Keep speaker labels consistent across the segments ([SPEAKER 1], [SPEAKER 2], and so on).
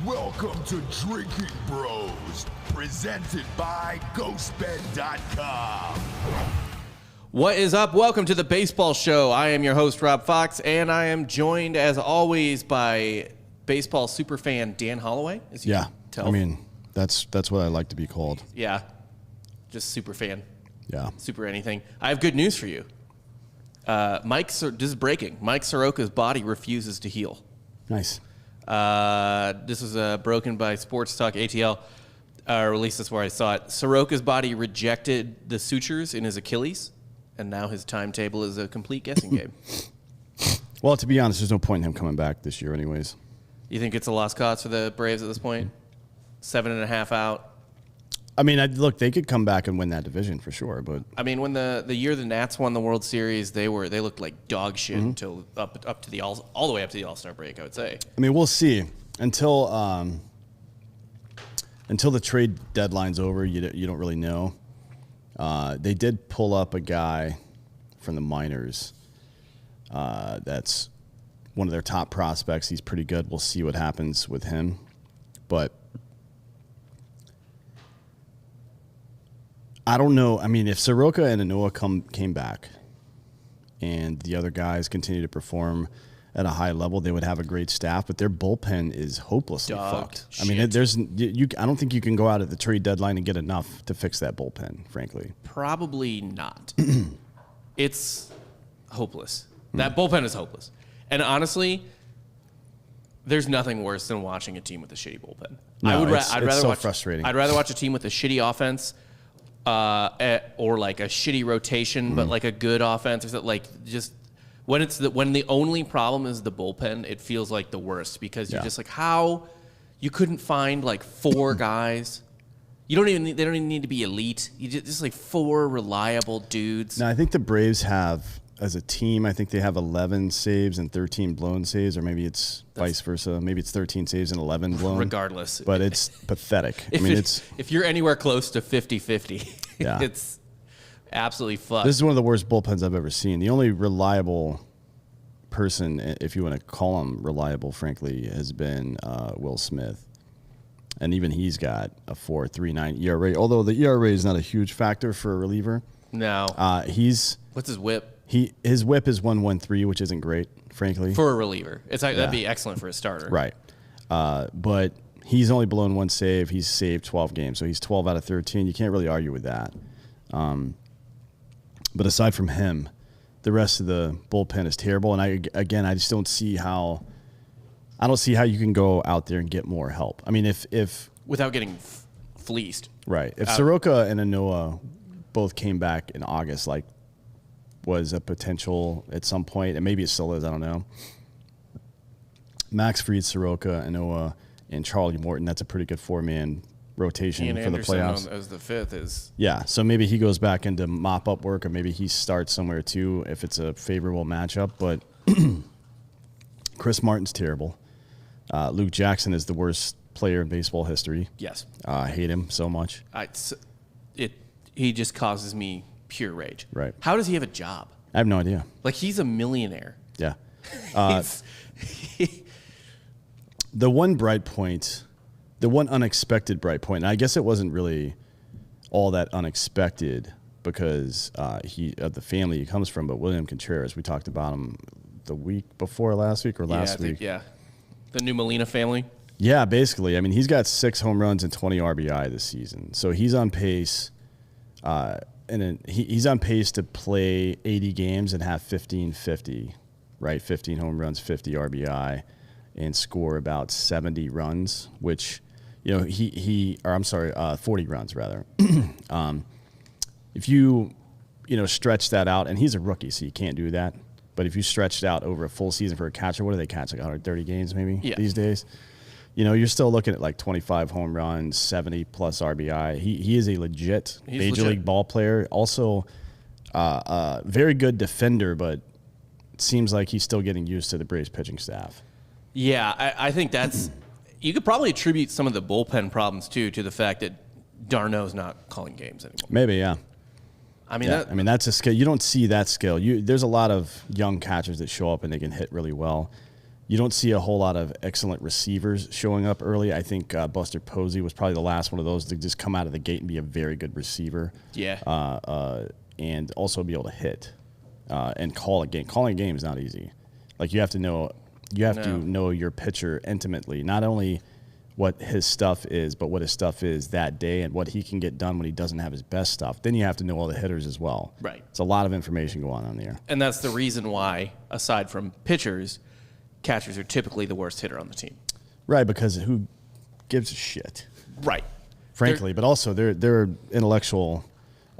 [SPEAKER 1] Welcome to Drinking Bros, presented by GhostBed.com.
[SPEAKER 2] What is up? Welcome to the Baseball Show. I am your host, Rob Fox, and I am joined, as always, by baseball superfan Dan Hollaway. As you can tell.
[SPEAKER 3] I mean, that's what I like to be called.
[SPEAKER 2] Yeah, just super fan.
[SPEAKER 3] Yeah.
[SPEAKER 2] Super anything. I have good news for you. This is breaking. Mike Soroka's body refuses to heal.
[SPEAKER 3] Nice.
[SPEAKER 2] This was broken by Sports Talk ATL, or at least that's where I saw it. Soroka's body rejected the sutures in his Achilles, and now his timetable is a complete guessing game.
[SPEAKER 3] Well, to be honest, there's no point in him coming back this year anyways.
[SPEAKER 2] You think it's a lost cause for the Braves at this point? 7.5 out.
[SPEAKER 3] I mean, look, they could come back and win that division for sure, but
[SPEAKER 2] I mean, when the year the Nats won the World Series, they looked like dog shit until up to the all the way up to the All-Star break, I would say.
[SPEAKER 3] I mean, we'll see until the trade deadline's over. You don't really know. They did pull up a guy from the minors. That's one of their top prospects. He's pretty good. We'll see what happens with him, but I don't know. I mean, if Soroka and Anoa came back and the other guys continue to perform at a high level, they would have a great staff, but their bullpen is hopelessly fucked.
[SPEAKER 2] Shit.
[SPEAKER 3] I mean, I don't think you can go out at the trade deadline and get enough to fix that bullpen, frankly.
[SPEAKER 2] Probably not. It's hopeless. That bullpen is hopeless. And honestly, there's nothing worse than watching a team with a shitty bullpen.
[SPEAKER 3] No,
[SPEAKER 2] I'd rather
[SPEAKER 3] so
[SPEAKER 2] watch,
[SPEAKER 3] frustrating.
[SPEAKER 2] I'd rather watch a team with a shitty offense or like a shitty rotation, but like a good offense, or something. Like just when the only problem is the bullpen, it feels like the worst because you're just like, how you couldn't find like four guys. They don't even need to be elite. You just like four reliable dudes.
[SPEAKER 3] No, I think the Braves have, as a team, I think they have 11 saves and 13 blown saves, or maybe it's vice versa. Maybe it's 13 saves and 11 blown.
[SPEAKER 2] Regardless.
[SPEAKER 3] But it's pathetic.
[SPEAKER 2] If you're anywhere close to 50-50,
[SPEAKER 3] Yeah.
[SPEAKER 2] it's absolutely fucked.
[SPEAKER 3] This is one of the worst bullpens I've ever seen. The only reliable person, if you want to call him reliable, frankly, has been Will Smith. And even he's got a 4.39 ERA, although the ERA is not a huge factor for a reliever.
[SPEAKER 2] No. What's his whip?
[SPEAKER 3] His whip is 1.13, which isn't great, frankly.
[SPEAKER 2] For a reliever. That'd be excellent for a starter.
[SPEAKER 3] Right. But he's only blown one save. He's saved 12 games, so he's 12 out of 13. You can't really argue with that. But aside from him, the rest of the bullpen is terrible. And I just don't see how you can go out there and get more help. I mean, if
[SPEAKER 2] without getting fleeced.
[SPEAKER 3] Right. If Soroka and Anoa both came back in August, like was a potential at some point, and maybe it still is, I don't know. Max Fried, Soroka, Anoa, and Charlie Morton, that's a pretty good four-man rotation
[SPEAKER 2] Ian
[SPEAKER 3] for
[SPEAKER 2] Anderson
[SPEAKER 3] the playoffs.
[SPEAKER 2] as the fifth is...
[SPEAKER 3] Yeah, so maybe he goes back into mop-up work, or maybe he starts somewhere too if it's a favorable matchup. But Chris Martin's terrible. Luke Jackson is the worst player in baseball history.
[SPEAKER 2] Yes.
[SPEAKER 3] I hate him so much.
[SPEAKER 2] He just causes me pure rage.
[SPEAKER 3] Right.
[SPEAKER 2] How does he have a job?
[SPEAKER 3] I have no idea.
[SPEAKER 2] Like, he's a millionaire.
[SPEAKER 3] Yeah. The one bright point, the one unexpected bright point, and I guess it wasn't really all that unexpected because of the family he comes from, but William Contreras, we talked about him the week before last week or last week.
[SPEAKER 2] Yeah. The new Molina family.
[SPEAKER 3] Yeah, basically. I mean, he's got 6 home runs and 20 RBI this season. So he's on pace. He's on pace to play 80 games and have 15-50, right? 15 home runs, 50 RBI, and score about 70 runs, which, 40 runs rather. If you stretch that out, and he's a rookie, so you can't do that. But if you stretched out over a full season for a catcher, what do they catch? Like 130 games maybe these days? You're still looking at like 25 home runs, 70-plus RBI. He is a legit Major League ball player. Also, very good defender, but it seems like he's still getting used to the Braves pitching staff.
[SPEAKER 2] Yeah, I think that's – you could probably attribute some of the bullpen problems, too, to the fact that Darno's not calling games anymore.
[SPEAKER 3] Maybe, yeah.
[SPEAKER 2] I mean,
[SPEAKER 3] that's a skill. You don't see that skill. There's a lot of young catchers that show up and they can hit really well. You don't see a whole lot of excellent receivers showing up early. I think Buster Posey was probably the last one of those to just come out of the gate and be a very good receiver.
[SPEAKER 2] Yeah.
[SPEAKER 3] And also be able to hit and call a game. Calling a game is not easy. Like you have to know your pitcher intimately. Not only what his stuff is, but what his stuff is that day and what he can get done when he doesn't have his best stuff. Then you have to know all the hitters as well.
[SPEAKER 2] Right.
[SPEAKER 3] It's a lot of information going on there.
[SPEAKER 2] And that's the reason why, aside from pitchers, catchers are typically the worst hitter on the team.
[SPEAKER 3] Right, because who gives a shit?
[SPEAKER 2] Right.
[SPEAKER 3] Frankly, but also their intellectual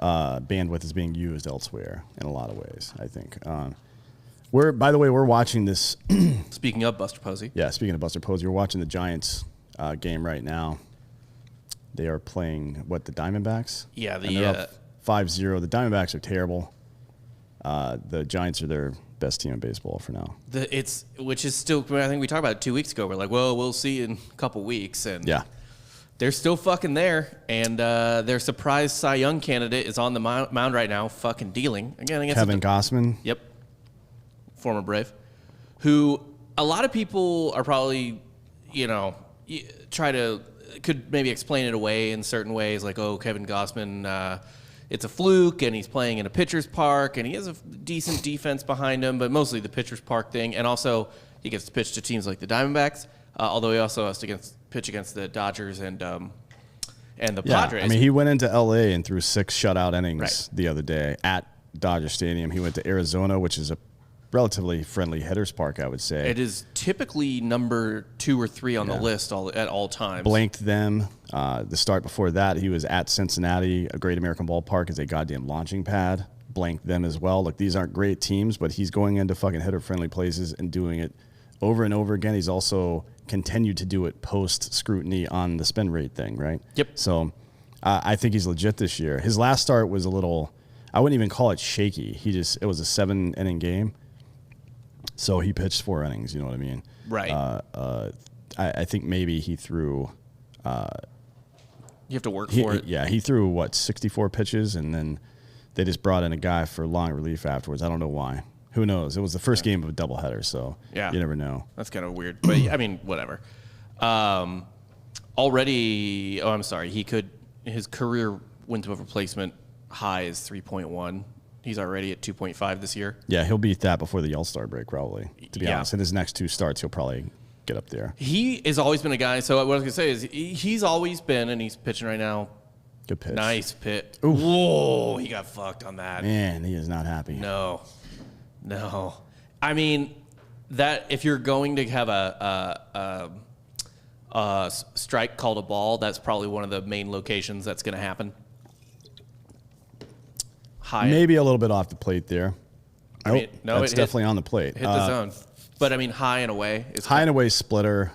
[SPEAKER 3] bandwidth is being used elsewhere in a lot of ways, I think. By the way, we're watching this.
[SPEAKER 2] Speaking of Buster Posey.
[SPEAKER 3] Yeah, speaking of Buster Posey, we're watching the Giants game right now. They are playing, the Diamondbacks?
[SPEAKER 2] Yeah,
[SPEAKER 3] they're up 5-0. The Diamondbacks are terrible. The Giants are their best team in baseball for now.
[SPEAKER 2] Which is still, I think we talked about it 2 weeks ago. We're like, well, we'll see in a couple weeks. And
[SPEAKER 3] yeah.
[SPEAKER 2] They're still fucking there, and their surprise Cy Young candidate is on the mound right now, fucking dealing again against
[SPEAKER 3] Kevin Gausman.
[SPEAKER 2] Yep, former Brave, who a lot of people are probably, could maybe explain it away in certain ways, like, oh, Kevin Gausman, it's a fluke, and he's playing in a pitcher's park, and he has a decent defense behind him, but mostly the pitcher's park thing, and also he gets to pitch to teams like the Diamondbacks, although he also has to pitch against the Dodgers and the Padres.
[SPEAKER 3] I mean, he went into L.A. and threw 6 shutout innings the other day at Dodger Stadium. He went to Arizona, which is a relatively friendly hitter's park, I would say.
[SPEAKER 2] It is typically number 2 or 3 on the list at all times.
[SPEAKER 3] Blanked them. The start before that, he was at Cincinnati. A Great American Ballpark is a goddamn launching pad. Blanked them as well. Look, these aren't great teams, but he's going into fucking hitter-friendly places and doing it over and over again. He's also continued to do it post-scrutiny on the spin rate thing, right?
[SPEAKER 2] Yep.
[SPEAKER 3] So I think he's legit this year. His last start was a little, I wouldn't even call it shaky. It was a 7-inning game. So he pitched 4 innings, you know what I mean?
[SPEAKER 2] Right.
[SPEAKER 3] I think maybe he threw...
[SPEAKER 2] you have to work for it.
[SPEAKER 3] Yeah, he threw, 64 pitches, and then they just brought in a guy for long relief afterwards. I don't know why. Who knows? It was the first game of a doubleheader, so you never know.
[SPEAKER 2] That's kind of weird. But, I mean, whatever. Already... Oh, I'm sorry. His career wins above replacement high is 3.1. He's already at 2.5 this year.
[SPEAKER 3] Yeah, he'll beat that before the All-Star break, probably, to be honest. In his next 2 starts, he'll probably get up there.
[SPEAKER 2] He has always been a guy. So what I was going to say is he's always been, and he's pitching right now.
[SPEAKER 3] Good pitch.
[SPEAKER 2] Nice pitch.
[SPEAKER 3] Oof.
[SPEAKER 2] Whoa, he got fucked on that.
[SPEAKER 3] Man, he is not happy.
[SPEAKER 2] No. I mean, that if you're going to have a strike called a ball, that's probably one of the main locations that's going to happen.
[SPEAKER 3] Maybe a little bit off the plate there. That's definitely on the plate.
[SPEAKER 2] Hit the zone. But, I mean, high and away.
[SPEAKER 3] High and away splitter.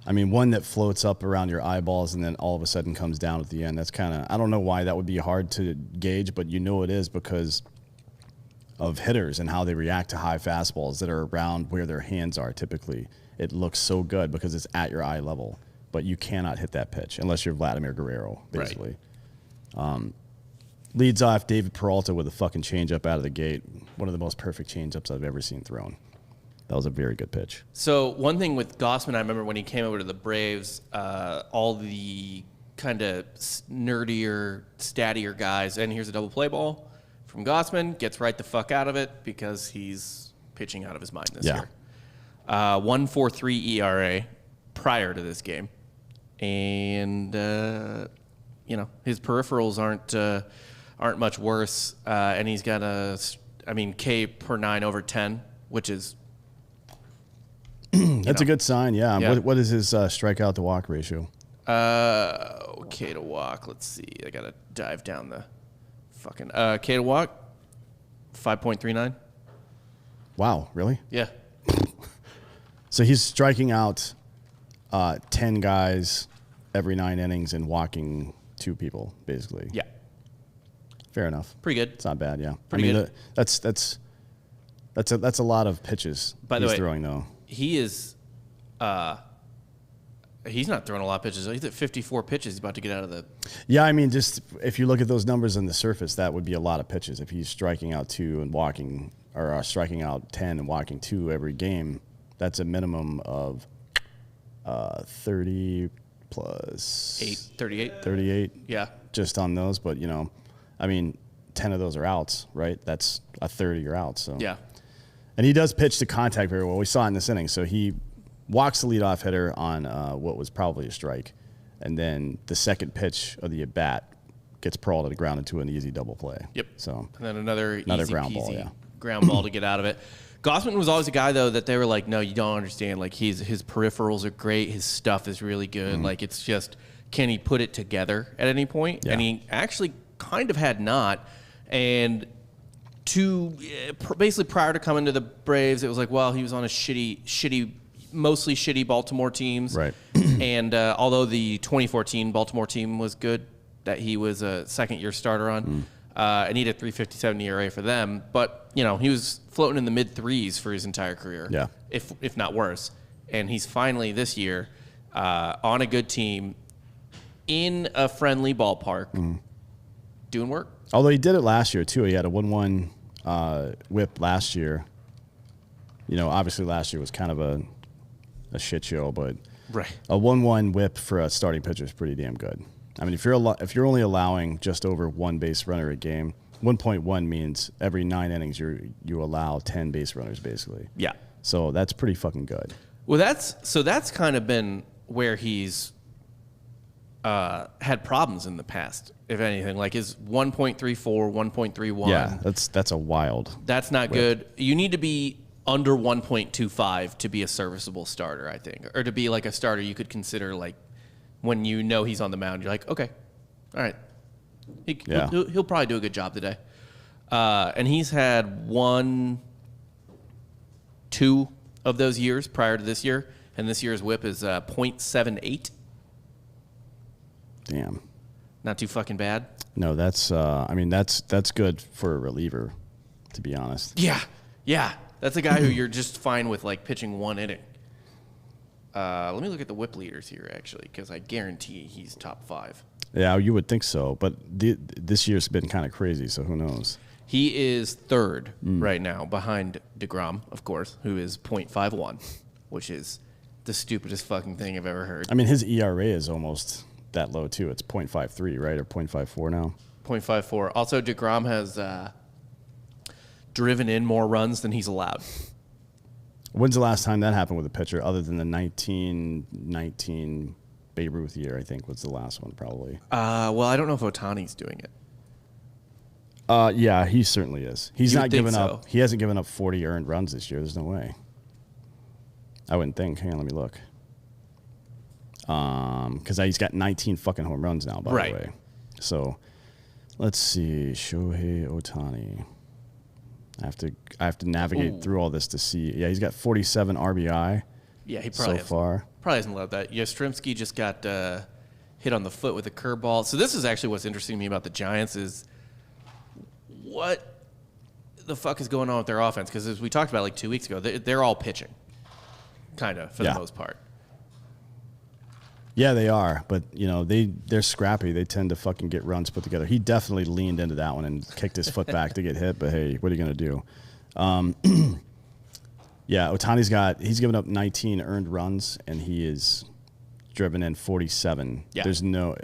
[SPEAKER 3] I mean, one that floats up around your eyeballs and then all of a sudden comes down at the end. That's kind of, I don't know why that would be hard to gauge, but you know it is because of hitters and how they react to high fastballs that are around where their hands are typically. It looks so good because it's at your eye level, but you cannot hit that pitch unless you're Vladimir Guerrero, basically. Right. Leads off David Peralta with a fucking changeup out of the gate. One of the most perfect changeups I've ever seen thrown. That was a very good pitch.
[SPEAKER 2] So one thing with Gausman, I remember when he came over to the Braves, all the kind of nerdier, stattier guys, and here's a double play ball from Gausman, gets right the fuck out of it because he's pitching out of his mind this year. 1.43 ERA prior to this game. And, his peripherals aren't much worse, and he's got K per 9 over 10, which is
[SPEAKER 3] that's a good sign. Yeah. What is his strikeout to walk ratio?
[SPEAKER 2] K to walk. Let's see. I gotta dive down the fucking K to walk. 5.39.
[SPEAKER 3] Wow, really?
[SPEAKER 2] Yeah.
[SPEAKER 3] So he's striking out 10 guys every 9 innings and walking 2 people, basically.
[SPEAKER 2] Yeah.
[SPEAKER 3] Fair enough.
[SPEAKER 2] Pretty good.
[SPEAKER 3] It's not bad, yeah.
[SPEAKER 2] Pretty good.
[SPEAKER 3] That's a lot of pitches he's throwing, though.
[SPEAKER 2] He is he's not throwing a lot of pitches. He's at 54 pitches. He's about to get out of the...
[SPEAKER 3] Yeah, I mean, just if you look at those numbers on the surface, that would be a lot of pitches. If he's striking out 2 and walking, or striking out 10 and walking 2 every game, that's a minimum of 30 plus
[SPEAKER 2] 38.
[SPEAKER 3] 38.
[SPEAKER 2] Yeah.
[SPEAKER 3] Just on those. But, 10 of those are outs, right? That's a third of your outs. So.
[SPEAKER 2] Yeah.
[SPEAKER 3] And he does pitch to contact very well. We saw it in this inning. So he walks the leadoff hitter on what was probably a strike. And then the second pitch of the at-bat gets pearled to the ground into an easy double play.
[SPEAKER 2] Yep.
[SPEAKER 3] So
[SPEAKER 2] and then another easy
[SPEAKER 3] ground
[SPEAKER 2] peasy
[SPEAKER 3] ball, yeah.
[SPEAKER 2] ground ball to get out of it. Gausman was always a guy, though, that they were like, no, you don't understand. Like, his peripherals are great. His stuff is really good. Mm-hmm. Like, it's just, can he put it together at any point? Yeah. And he actually kind of had not. And basically prior to coming to the Braves, it was like, well, he was on a mostly shitty Baltimore teams.
[SPEAKER 3] Right.
[SPEAKER 2] And although the 2014 Baltimore team was good, that he was a second-year starter on, and he had a 3.57 ERA for them. But, he was floating in the mid-threes for his entire career, if not worse. And he's finally, this year, on a good team, in a friendly ballpark, doing work.
[SPEAKER 3] Although he did it last year, too. He had a 1-1 whip last year. Obviously last year was kind of a shit show, but a 1-1 whip for a starting pitcher is pretty damn good. I mean, if you're only allowing just over one base runner a game, 1.1 means every 9 innings you allow 10 base runners basically.
[SPEAKER 2] Yeah.
[SPEAKER 3] So that's pretty fucking good.
[SPEAKER 2] Well, that's kind of been where he's had problems in the past, if anything. Like his 1.34, 1.31.
[SPEAKER 3] Yeah, that's a wild.
[SPEAKER 2] That's not good. You need to be under 1.25 to be a serviceable starter, I think, or to be like a starter you could consider like when he's on the mound. You're like, okay, all right, he'll probably do a good job today. And he's had 2 of those years prior to this year, and this year's whip is 0.78.
[SPEAKER 3] Damn.
[SPEAKER 2] Not too fucking bad.
[SPEAKER 3] No, that's that's good for a reliever, to be honest.
[SPEAKER 2] Yeah. That's a guy who you're just fine with, like, pitching 1 inning. Let me look at the whip leaders here, actually, because I guarantee he's top 5.
[SPEAKER 3] Yeah, you would think so, but this year's been kind of crazy, so who knows?
[SPEAKER 2] He is 3rd right now, behind DeGrom, of course, who is 0.51, which is the stupidest fucking thing I've ever heard.
[SPEAKER 3] I mean, his ERA is almost that low, too. It's 0.53, right, or 0.54 now?
[SPEAKER 2] 0.54. Also, DeGrom has driven in more runs than he's allowed.
[SPEAKER 3] When's the last time that happened with a pitcher other than the 1919 Babe Ruth year, I think, was the last one probably?
[SPEAKER 2] Well, I don't know if Ohtani's doing it.
[SPEAKER 3] Yeah, he certainly is. He's not giving up.
[SPEAKER 2] So.
[SPEAKER 3] He hasn't given up 40 earned runs this year. There's no way. I wouldn't think. Hang on, let me look. Because he's got 19 fucking home runs now, by the way. So, let's see. Shohei Ohtani. I have to navigate through all this to see. Yeah, he's got 47 RBI.
[SPEAKER 2] Yeah, he probably
[SPEAKER 3] probably
[SPEAKER 2] hasn't loved that. Yastrzemski just got hit on the foot with a curveball. So this is actually what's interesting to me about the Giants is what the fuck is going on with their offense? Because as we talked about like 2 weeks ago, they're all pitching, kind of for the most part.
[SPEAKER 3] Yeah, they are, but they're scrappy. They tend to fucking get runs put together. He definitely leaned into that one and kicked his foot back to get hit. But hey, what are you gonna do? Yeah, he's given up 19 earned runs and he is driven in 47.
[SPEAKER 2] Yeah.
[SPEAKER 3] There's no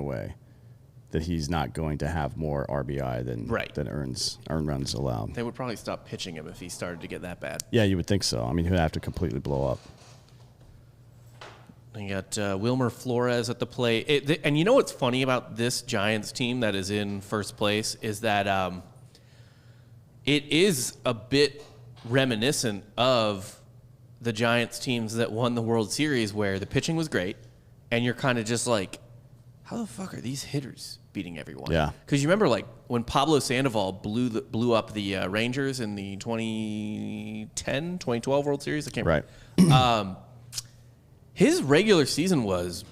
[SPEAKER 3] way that he's not going to have more RBI than earned runs allowed.
[SPEAKER 2] They would probably stop pitching him if he started to get that bad.
[SPEAKER 3] Yeah, you would think so. I mean, he would have to completely blow up.
[SPEAKER 2] You got Wilmer Flores at the plate. And you know what's funny about this Giants team that is in first place is that it is a bit reminiscent of the Giants teams that won the World Series where the pitching was great, and you're kind of just like, how the fuck are these hitters beating everyone?
[SPEAKER 3] Yeah.
[SPEAKER 2] Because you remember like when Pablo Sandoval blew up the Rangers in the 2012 World Series? I can't remember. His regular season was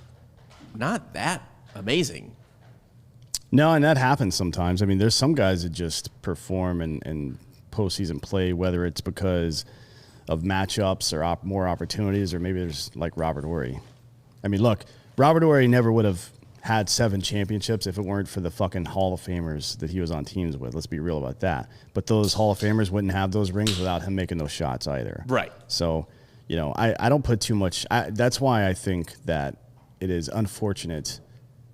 [SPEAKER 2] not that amazing.
[SPEAKER 3] No, and that happens sometimes. I mean, there's some guys that just perform in postseason play, whether it's because of matchups or more opportunities, or maybe there's like Robert Horry. I mean, look, Robert Horry never would have had 7 championships if it weren't for the fucking Hall of Famers that he was on teams with. Let's be real about that. But those Hall of Famers wouldn't have those rings without him making those shots either.
[SPEAKER 2] Right.
[SPEAKER 3] So, I don't put too much. That's why I think that it is unfortunate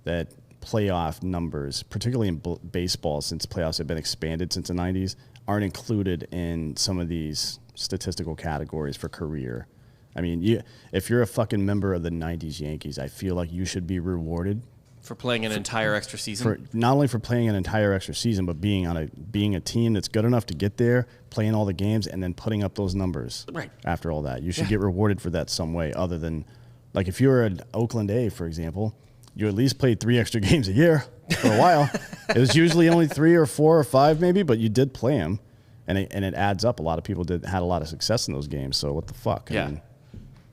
[SPEAKER 3] that playoff numbers, particularly in baseball, since playoffs have been expanded since the 90s, aren't included in some of these statistical categories for career. I mean, if you're a fucking member of the 90s Yankees, I feel like you should be rewarded
[SPEAKER 2] for playing an entire extra season.
[SPEAKER 3] Not only for playing an entire extra season, but being a team that's good enough to get there, playing all the games, and then putting up those numbers.
[SPEAKER 2] Right.
[SPEAKER 3] After all that, you should get rewarded for that some way, other than, like, if you were an Oakland A, for example, you at least played 3 extra games a year for a while. It was usually only 3 or 4 or 5 maybe, but you did play them, and it adds up. A lot of people had a lot of success in those games. So what the fuck?
[SPEAKER 2] Yeah.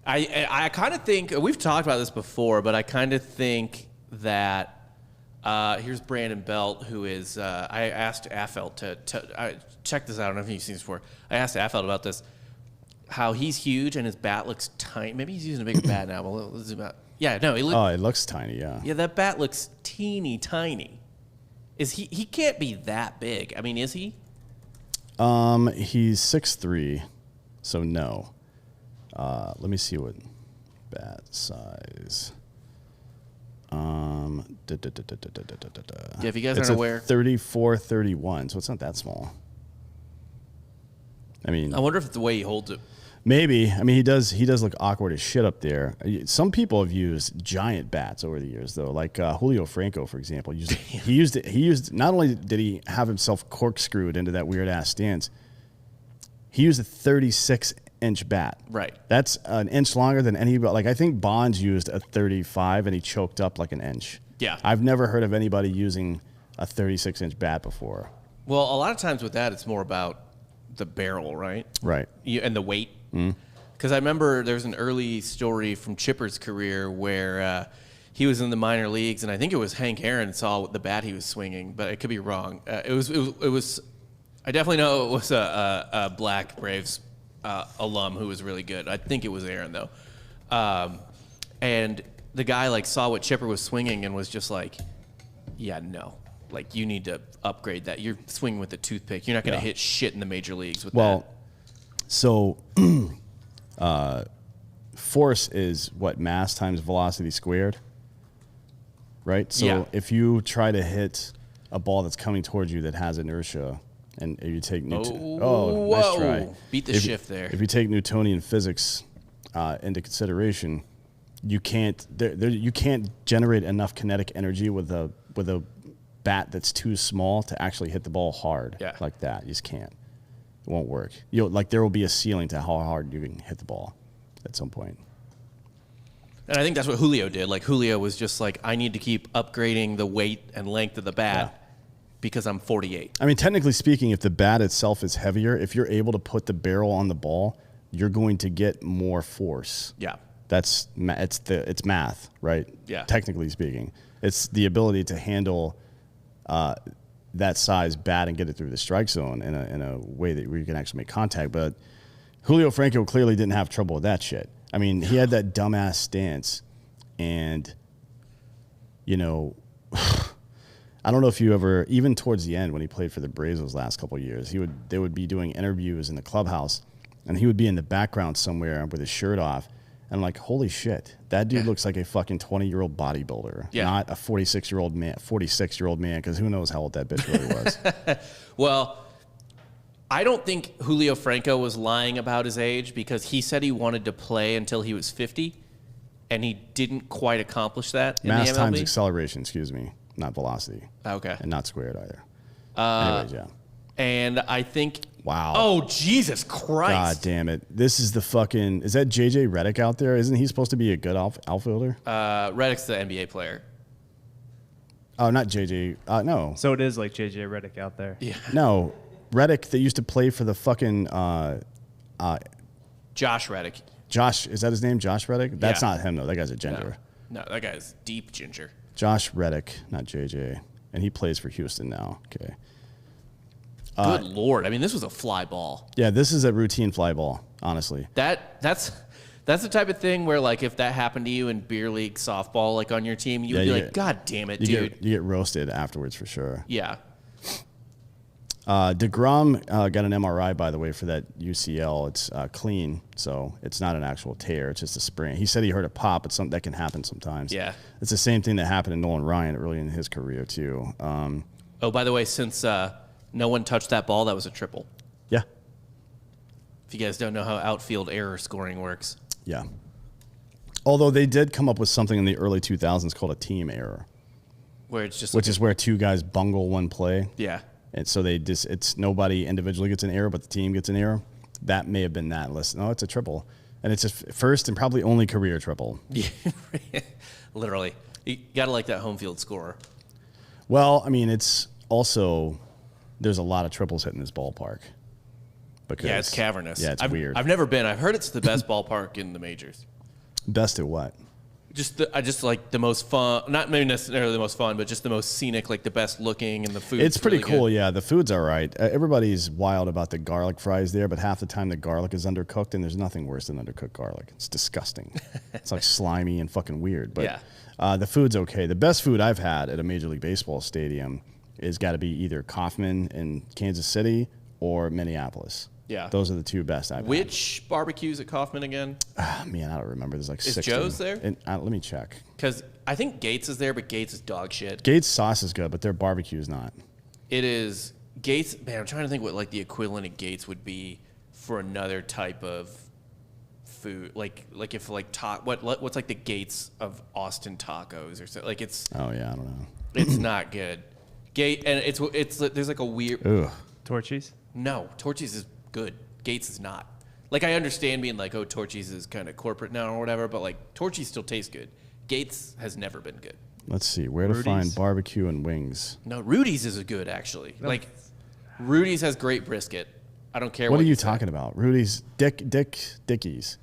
[SPEAKER 2] I kind of think, we've talked about this before, but I kind of think that here's Brandon Belt, who is, I asked Affelt to check this out. I don't know if you've seen this before. I asked Affelt about this, how he's huge and his bat looks tiny. Maybe he's using a bigger bat now, but let's zoom out. Yeah, no,
[SPEAKER 3] it looks tiny, yeah.
[SPEAKER 2] Yeah, that bat looks teeny tiny. He can't be that big. I mean, is he?
[SPEAKER 3] He's 6'3", so no. Let me see what bat size.
[SPEAKER 2] Yeah, if you guys aren't aware,
[SPEAKER 3] 34-31, so it's not that small. I mean,
[SPEAKER 2] I wonder if it's the way he holds it.
[SPEAKER 3] Maybe. I mean, he does look awkward as shit up there. Some people have used giant bats over the years, though. Like Julio Franco, for example, he used. Not only did he have himself corkscrewed into that weird ass stance, he used a 36-inch bat.
[SPEAKER 2] Right.
[SPEAKER 3] That's an inch longer than any. Like, I think Bonds used a 35, and he choked up like an inch.
[SPEAKER 2] Yeah.
[SPEAKER 3] I've never heard of anybody using a 36-inch bat before.
[SPEAKER 2] Well, a lot of times with that, it's more about the barrel, right?
[SPEAKER 3] Right.
[SPEAKER 2] And the weight. Because I remember there was an early story from Chipper's career where he was in the minor leagues, and I think it was Hank Aaron saw the bat he was swinging, but it could be wrong. It was. I definitely know it was a Black Braves alum who was really good. I think it was Aaron though, and the guy saw what Chipper was swinging and was just like, "Yeah, no, you need to upgrade that. You're swinging with a toothpick. You're not going to hit shit in the major leagues with that."
[SPEAKER 3] So, force is what, mass times velocity squared, right? So if you try to hit a ball that's coming towards you that has inertia, and if you take nice try,
[SPEAKER 2] beat the shift there.
[SPEAKER 3] If you take Newtonian physics into consideration, you can't generate enough kinetic energy with a bat that's too small to actually hit the ball hard like that. You just can't. It won't work. There will be a ceiling to how hard you can hit the ball at some point.
[SPEAKER 2] And I think that's what Julio did. Julio was just I need to keep upgrading the weight and length of the bat because I'm 48.
[SPEAKER 3] I mean, technically speaking, if the bat itself is heavier, if you're able to put the barrel on the ball, you're going to get more force.
[SPEAKER 2] Yeah.
[SPEAKER 3] It's math, right?
[SPEAKER 2] Yeah.
[SPEAKER 3] Technically speaking, it's the ability to handle that size bat and get it through the strike zone in a way that where you can actually make contact. But Julio Franco clearly didn't have trouble with that shit. I mean, he had that dumbass stance, and I don't know if you ever, even towards the end when he played for the Braves those last couple of years, they would be doing interviews in the clubhouse, and he would be in the background somewhere with his shirt off. And I'm like, holy shit, that dude looks like a fucking 20-year-old bodybuilder, not a 46-year-old man, because who knows how old that bitch really was.
[SPEAKER 2] Well, I don't think Julio Franco was lying about his age, because he said he wanted to play until he was 50, and he didn't quite accomplish that in
[SPEAKER 3] Mass
[SPEAKER 2] the MLB.
[SPEAKER 3] times acceleration, excuse me, not velocity.
[SPEAKER 2] Okay.
[SPEAKER 3] And not squared either. Anyways, yeah.
[SPEAKER 2] And I think...
[SPEAKER 3] Wow.
[SPEAKER 2] Oh, Jesus Christ.
[SPEAKER 3] God damn it. This is the fucking... Is that J.J. Redick out there? Isn't he supposed to be a good outfielder?
[SPEAKER 2] Redick's the NBA player.
[SPEAKER 3] Oh, not J.J. No.
[SPEAKER 4] So it is J.J. Redick out there.
[SPEAKER 2] Yeah.
[SPEAKER 3] No. Redick that used to play for the fucking...
[SPEAKER 2] Josh Reddick.
[SPEAKER 3] Josh, is that his name? Josh Reddick? That's not him, though. That guy's a ginger.
[SPEAKER 2] No, that guy's deep ginger.
[SPEAKER 3] Josh Reddick, not J.J. And he plays for Houston now. Okay.
[SPEAKER 2] Good Lord. I mean, this was a fly ball.
[SPEAKER 3] Yeah, this is a routine fly ball, honestly.
[SPEAKER 2] That's That's the type of thing where, like, if that happened to you in beer league softball, like on your team, you'd be like, God damn it, dude.
[SPEAKER 3] You get roasted afterwards for sure.
[SPEAKER 2] Yeah.
[SPEAKER 3] DeGrom got an MRI, by the way, for that UCL. It's clean, so it's not an actual tear. It's just a sprain. He said he heard a pop, but something that can happen sometimes.
[SPEAKER 2] Yeah.
[SPEAKER 3] It's the same thing that happened to Nolan Ryan early in his career, too.
[SPEAKER 2] Oh, by the way, since no one touched that ball, that was a triple.
[SPEAKER 3] Yeah.
[SPEAKER 2] If you guys don't know how outfield error scoring works.
[SPEAKER 3] Yeah. Although they did come up with something in the early 2000s called a team error.
[SPEAKER 2] Where it's just
[SPEAKER 3] which is where two guys bungle one play.
[SPEAKER 2] Yeah.
[SPEAKER 3] And so it's nobody individually gets an error, but the team gets an error. That may have been that list. No, it's a triple. And it's a first and probably only career triple.
[SPEAKER 2] Yeah. Literally. You got to like that home field scorer.
[SPEAKER 3] Well, I mean, it's also, there's a lot of triples hitting this ballpark. Because,
[SPEAKER 2] yeah, it's cavernous.
[SPEAKER 3] Yeah, it's weird.
[SPEAKER 2] I've never been. I've heard it's the best ballpark in the majors.
[SPEAKER 3] Best at what?
[SPEAKER 2] I just like the most fun, not maybe necessarily the most fun, but just the most scenic, like the best looking, and the food.
[SPEAKER 3] It's pretty
[SPEAKER 2] really
[SPEAKER 3] cool,
[SPEAKER 2] good.
[SPEAKER 3] yeah. The food's all right. Everybody's wild about the garlic fries there, but half the time the garlic is undercooked, and there's nothing worse than undercooked garlic. It's disgusting. It's like slimy and fucking weird. But
[SPEAKER 2] yeah.
[SPEAKER 3] The food's okay. The best food I've had at a Major League Baseball stadium is got to be either Kaufman in Kansas City or Minneapolis.
[SPEAKER 2] Yeah.
[SPEAKER 3] Those are the two best I've had.
[SPEAKER 2] Which barbecues at Kaufman again?
[SPEAKER 3] Man, I don't remember. There's like
[SPEAKER 2] Is
[SPEAKER 3] 6.
[SPEAKER 2] Joe's there?
[SPEAKER 3] And, let me check.
[SPEAKER 2] Because I think Gates is there, but Gates is dog shit.
[SPEAKER 3] Gates' sauce is good, but their barbecue is not.
[SPEAKER 2] It is Gates. Man, I'm trying to think what like the equivalent of Gates would be for another type of food. Like if like what's like the Gates of Austin tacos or something. Like it's.
[SPEAKER 3] Oh yeah, I don't know.
[SPEAKER 2] It's not good. Gate and it's there's like a weird.
[SPEAKER 3] Ugh.
[SPEAKER 4] Torchies?
[SPEAKER 2] No, Torchies is good. Gates is not. Like I understand being like, oh, Torchies is kind of corporate now or whatever, but like Torchies still tastes good. Gates has never been good.
[SPEAKER 3] Let's see where to find barbecue and wings.
[SPEAKER 2] No, Rudy's is good actually. No. Like Rudy's has great brisket. I don't care.
[SPEAKER 3] What are you talking about? Rudy's, Dickie's,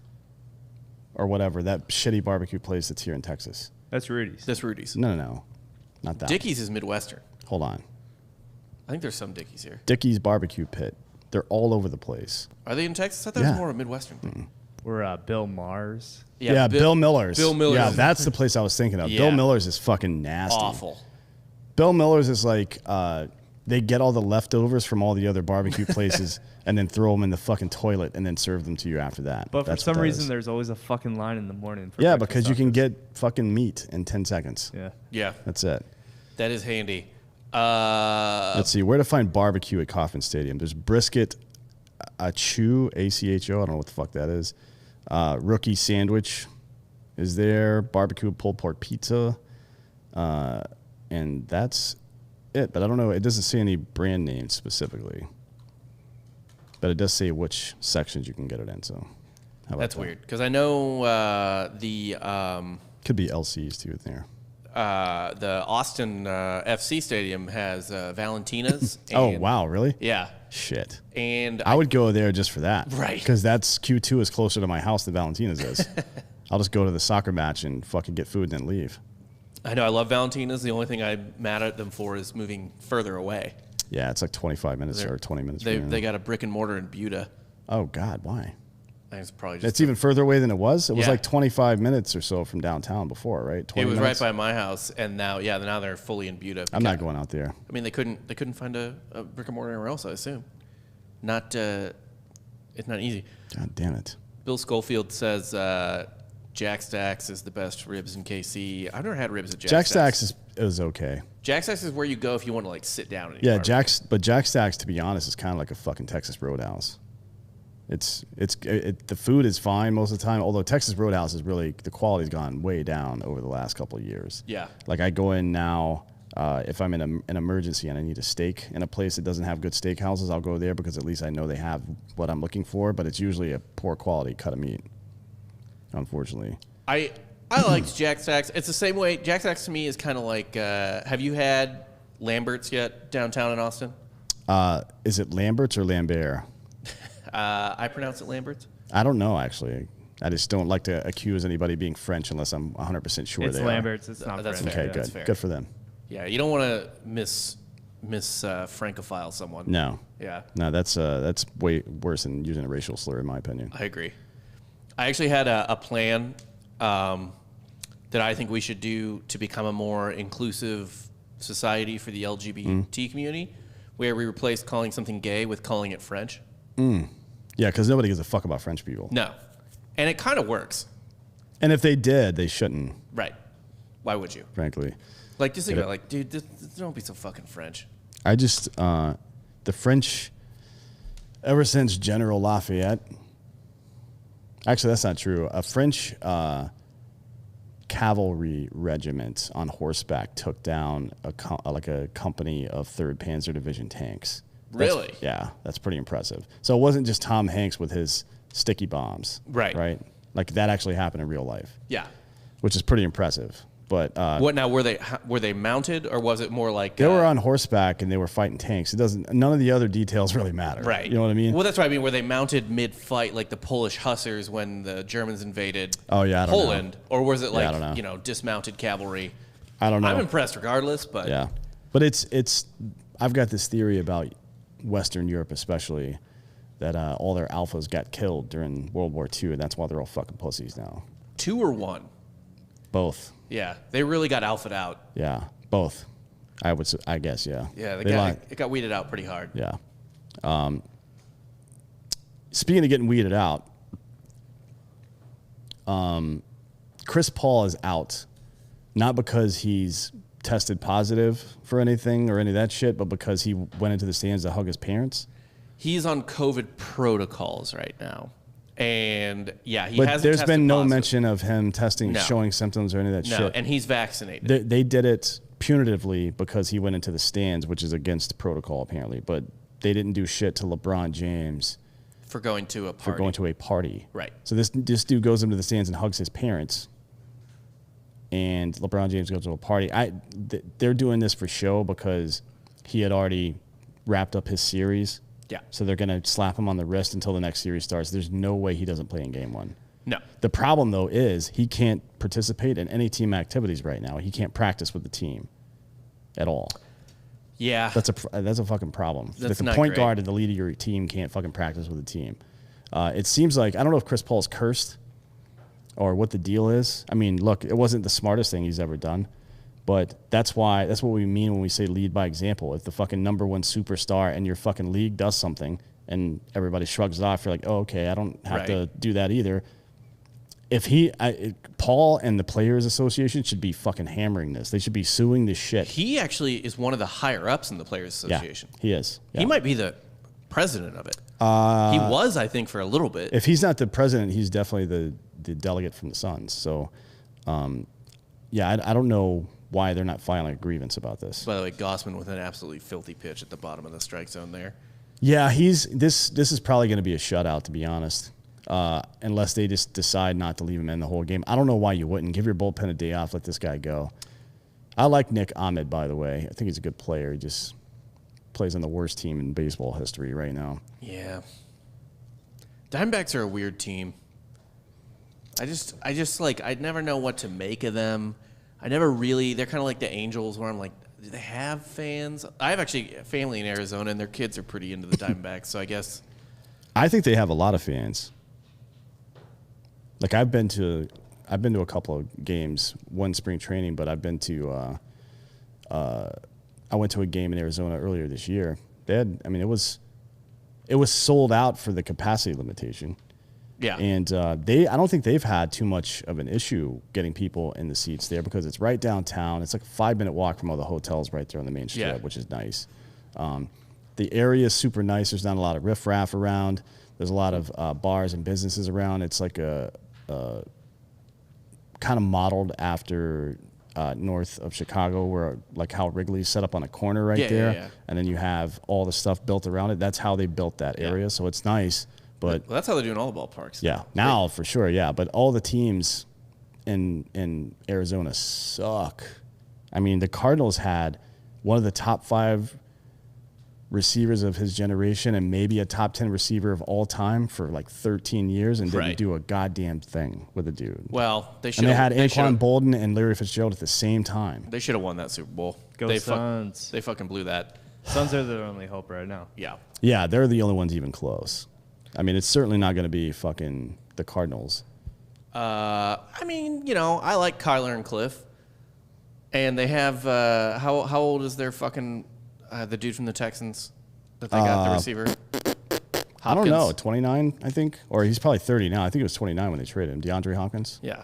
[SPEAKER 3] or whatever that shitty barbecue place that's here in Texas.
[SPEAKER 4] That's Rudy's.
[SPEAKER 2] That's Rudy's.
[SPEAKER 3] No, not that.
[SPEAKER 2] Dickie's is Midwestern.
[SPEAKER 3] Hold on.
[SPEAKER 2] I think there's some Dickie's here.
[SPEAKER 3] Dickie's Barbecue Pit. They're all over the place.
[SPEAKER 2] Are they in Texas? I thought that was more a Midwestern thing.
[SPEAKER 4] Or Bill Mars.
[SPEAKER 3] Yeah, Bill Miller's.
[SPEAKER 2] Bill Miller's.
[SPEAKER 3] Yeah, that's the place I was thinking of.
[SPEAKER 2] Yeah.
[SPEAKER 3] Bill Miller's is fucking nasty.
[SPEAKER 2] Awful.
[SPEAKER 3] Bill Miller's is like they get all the leftovers from all the other barbecue places and then throw them in the fucking toilet and then serve them to you after that.
[SPEAKER 4] But
[SPEAKER 3] that's
[SPEAKER 4] for some reason, there's always a fucking line in the morning. For
[SPEAKER 3] yeah, because you can get fucking meat in 10 seconds.
[SPEAKER 4] Yeah.
[SPEAKER 2] Yeah.
[SPEAKER 3] That's it.
[SPEAKER 2] That is handy.
[SPEAKER 3] Let's see where to find barbecue at Kauffman Stadium. There's brisket, Acho, A-C-H-O. I don't know what the fuck that is. Rookie sandwich is there. Barbecue pulled pork pizza, and that's it. But I don't know. It doesn't say any brand names specifically, but it does say which sections you can get it in. So how about
[SPEAKER 2] That's
[SPEAKER 3] that?
[SPEAKER 2] weird because I know the
[SPEAKER 3] Could be LCs too in there.
[SPEAKER 2] the Austin FC stadium has Valentina's.
[SPEAKER 3] Oh
[SPEAKER 2] and-
[SPEAKER 3] wow, really?
[SPEAKER 2] Yeah,
[SPEAKER 3] Shit.
[SPEAKER 2] and
[SPEAKER 3] I would go there just for that.
[SPEAKER 2] Right.
[SPEAKER 3] Because that's Q2 is closer to my house than Valentina's is. I'll just go to the soccer match and fucking get food and then leave.
[SPEAKER 2] I know I love Valentina's. The only thing I'm mad at them for is moving further away.
[SPEAKER 3] Yeah, it's like 25 minutes or 20 minutes.
[SPEAKER 2] They got a brick and mortar in Buda.
[SPEAKER 3] Oh God, why?
[SPEAKER 2] I think it's probably just
[SPEAKER 3] That's even further away than it was. It was
[SPEAKER 2] Yeah.
[SPEAKER 3] like 25 minutes or so from downtown before, right? 20
[SPEAKER 2] It was
[SPEAKER 3] minutes?
[SPEAKER 2] right by my house, and now they're fully in Buda.
[SPEAKER 3] I'm not going out there.
[SPEAKER 2] I mean, they couldn't find a brick and mortar anywhere else. I assume. It's not easy.
[SPEAKER 3] God damn it.
[SPEAKER 2] Bill Schofield says Jack Stacks is the best ribs in KC. I've never had ribs at
[SPEAKER 3] Jack Stacks is okay.
[SPEAKER 2] Jack Stacks is where you go if you want to like sit down. And eat
[SPEAKER 3] Yeah,
[SPEAKER 2] barbecue.
[SPEAKER 3] but Jack Stacks, to be honest, is kind of like a fucking Texas Roadhouse. The food is fine most of the time. Although Texas Roadhouse is really the quality's gone way down over the last couple of years.
[SPEAKER 2] Yeah.
[SPEAKER 3] Like I go in now. If I'm in an emergency and I need a steak in a place that doesn't have good steakhouses, I'll go there because at least I know they have what I'm looking for. But it's usually a poor quality cut of meat, unfortunately.
[SPEAKER 2] I liked Jack Stacks. It's the same way. Jack Stacks to me is kind of like. Have you had Lambert's yet downtown in Austin?
[SPEAKER 3] Is it Lambert's or Lambert?
[SPEAKER 2] I pronounce it Lambert's.
[SPEAKER 3] I don't know actually. I just don't like to accuse anybody being French unless I'm 100% sure
[SPEAKER 4] It's
[SPEAKER 3] they
[SPEAKER 4] Lambert's. It's not
[SPEAKER 2] That's
[SPEAKER 4] French.
[SPEAKER 2] fair.
[SPEAKER 3] are. Okay,
[SPEAKER 2] That's
[SPEAKER 3] good.
[SPEAKER 2] fair.
[SPEAKER 3] Good for them.
[SPEAKER 2] Yeah, you don't want to francophile someone.
[SPEAKER 3] No.
[SPEAKER 2] Yeah,
[SPEAKER 3] No, that's way worse than using a racial slur, in my opinion.
[SPEAKER 2] I agree. I actually had a plan that I think we should do to become a more inclusive society for the LGBT community, where we replace calling something gay with calling it French.
[SPEAKER 3] Yeah, because nobody gives a fuck about French people.
[SPEAKER 2] No. And it kind of works.
[SPEAKER 3] And if they did, they shouldn't.
[SPEAKER 2] Right. Why would you?
[SPEAKER 3] Frankly.
[SPEAKER 2] Like, just think about it. Like, dude, don't be so fucking French.
[SPEAKER 3] I just, the French, ever since General Lafayette, actually, that's not true. A French cavalry regiment on horseback took down a company of 3rd Panzer Division tanks.
[SPEAKER 2] Really?
[SPEAKER 3] That's pretty impressive. So it wasn't just Tom Hanks with his sticky bombs. Right. Like, that actually happened in real life.
[SPEAKER 2] Yeah.
[SPEAKER 3] Which is pretty impressive. But
[SPEAKER 2] what now? Were they mounted, or was it more like
[SPEAKER 3] they were on horseback and they were fighting tanks? None of the other details really matter.
[SPEAKER 2] Right.
[SPEAKER 3] You know what I mean?
[SPEAKER 2] Well, that's what I mean. Were they mounted mid-fight like the Polish hussars when the Germans invaded Poland, or was it like
[SPEAKER 3] I don't know.
[SPEAKER 2] dismounted cavalry?
[SPEAKER 3] I don't know.
[SPEAKER 2] I'm impressed regardless, but
[SPEAKER 3] yeah. But it's I've got this theory about Western Europe especially that all their alphas got killed during World War II, and that's why they're all fucking pussies now.
[SPEAKER 2] 2 or 1?
[SPEAKER 3] Both.
[SPEAKER 2] Yeah, they really got alphaed out.
[SPEAKER 3] Yeah, both. I guess, yeah.
[SPEAKER 2] Yeah, it got weeded out pretty hard.
[SPEAKER 3] Yeah. Speaking of getting weeded out, Chris Paul is out, not because he's tested positive for anything or any of that shit, but because he went into the stands to hug his parents.
[SPEAKER 2] He's on COVID protocols right now. And yeah,
[SPEAKER 3] but there's been no mention of him showing symptoms or any of that shit.
[SPEAKER 2] No, and he's vaccinated.
[SPEAKER 3] They did it punitively because he went into the stands, which is against protocol apparently. But they didn't do shit to LeBron James
[SPEAKER 2] for going to a party.
[SPEAKER 3] Right. So this dude goes into the stands and hugs his parents, and LeBron James goes to a party. They're doing this for show because he had already wrapped up his series.
[SPEAKER 2] Yeah.
[SPEAKER 3] So they're going to slap him on the wrist until the next series starts. There's no way he doesn't play in game 1.
[SPEAKER 2] No.
[SPEAKER 3] The problem, though, is he can't participate in any team activities right now. He can't practice with the team at all.
[SPEAKER 2] Yeah.
[SPEAKER 3] That's a fucking problem.
[SPEAKER 2] That's
[SPEAKER 3] the
[SPEAKER 2] not
[SPEAKER 3] point
[SPEAKER 2] great.
[SPEAKER 3] guard and the lead of your team can't fucking practice with the team. It seems like, I don't know if Chris Paul's cursed or what the deal is. I mean, look, it wasn't the smartest thing he's ever done. But that's what we mean when we say lead by example. If the fucking number 1 superstar in your fucking league does something and everybody shrugs it off, you're like, oh, okay, I don't have to do that either. If Paul and the Players Association should be fucking hammering this. They should be suing this shit.
[SPEAKER 2] He actually is one of the higher ups in the Players Association.
[SPEAKER 3] Yeah, he is. Yeah.
[SPEAKER 2] He might be the president of it. He was, I think, for a little bit.
[SPEAKER 3] If he's not the president, he's definitely the delegate from the Suns. So, yeah, I don't know why they're not filing a grievance about this.
[SPEAKER 2] By the way, Gausman with an absolutely filthy pitch at the bottom of the strike zone there.
[SPEAKER 3] Yeah, this is probably going to be a shutout, to be honest, unless they just decide not to leave him in the whole game. I don't know why you wouldn't. Give your bullpen a day off, let this guy go. I like Nick Ahmed, by the way. I think he's a good player. He just plays on the worst team in baseball history right now.
[SPEAKER 2] Yeah. Diamondbacks are a weird team. I just like, I'd never know what to make of them. They're kind of like the Angels where I'm like, do they have fans? I have actually a family in Arizona and their kids are pretty into the Diamondbacks, so I guess.
[SPEAKER 3] I think they have a lot of fans. Like I've been to a couple of games, one spring training, but I've been to, I went to a game in Arizona earlier this year. It was sold out for the capacity limitation.
[SPEAKER 2] Yeah.
[SPEAKER 3] And I don't think they've had too much of an issue getting people in the seats there because it's right downtown. It's like a 5-minute walk from all the hotels right there on the main strip, which is nice. The area is super nice. There's not a lot of riffraff around. There's a lot of bars and businesses around. It's like a kind of modeled after north of Chicago, where like how Wrigley's set up on a corner right there.
[SPEAKER 2] Yeah.
[SPEAKER 3] And then you have all the stuff built around it. That's how they built that area. So it's nice. But
[SPEAKER 2] that's how they're doing all the ballparks.
[SPEAKER 3] Yeah, now for sure, yeah. But all the teams in Arizona suck. I mean, the Cardinals had one of the top 5 receivers of his generation and maybe a top 10 receiver of all time for like 13 years and didn't do a goddamn thing with the dude.
[SPEAKER 2] Well, they should.
[SPEAKER 3] And they had Anquan Bolden and Larry Fitzgerald at the same time.
[SPEAKER 2] They should have won that Super Bowl.
[SPEAKER 4] Go Suns.
[SPEAKER 2] They fucking blew that.
[SPEAKER 4] Suns are their only hope right now.
[SPEAKER 2] Yeah.
[SPEAKER 3] Yeah, they're the only ones even close. I mean, it's certainly not going to be fucking the Cardinals.
[SPEAKER 2] I mean, I like Kyler and Cliff, and they have how old is their fucking the dude from the Texans that they got, the receiver? Hopkins?
[SPEAKER 3] I don't know, 29, I think, or he's probably 30 now. I think it was 29 when they traded him. DeAndre Hopkins.
[SPEAKER 2] Yeah.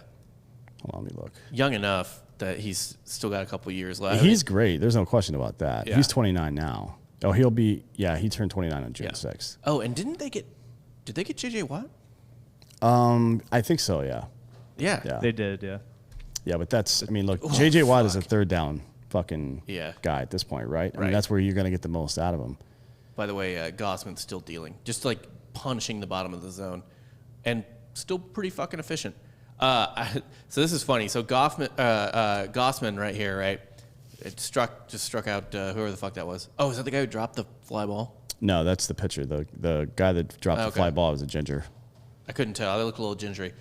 [SPEAKER 3] Hold on, let me look.
[SPEAKER 2] Young enough that he's still got a couple years left.
[SPEAKER 3] He's great. There's no question about that.
[SPEAKER 2] Yeah.
[SPEAKER 3] He's 29 now. Oh, he turned 29 on June 6th.
[SPEAKER 2] Oh, and did they get JJ Watt?
[SPEAKER 3] I think so, yeah.
[SPEAKER 2] Yeah.
[SPEAKER 4] They did, yeah.
[SPEAKER 3] Yeah, but look, JJ Watt is a third down fucking guy at this point, right? I mean, that's where you're going to get the most out of him.
[SPEAKER 2] By the way, Gausman's still dealing, just like punching the bottom of the zone, and still pretty fucking efficient. So this is funny. So Gausman right here, right? It struck out whoever the fuck that was. Oh, is that the guy who dropped the fly ball?
[SPEAKER 3] No, that's the pitcher. The guy that dropped the fly ball was a ginger.
[SPEAKER 2] I couldn't tell. They look a little gingery.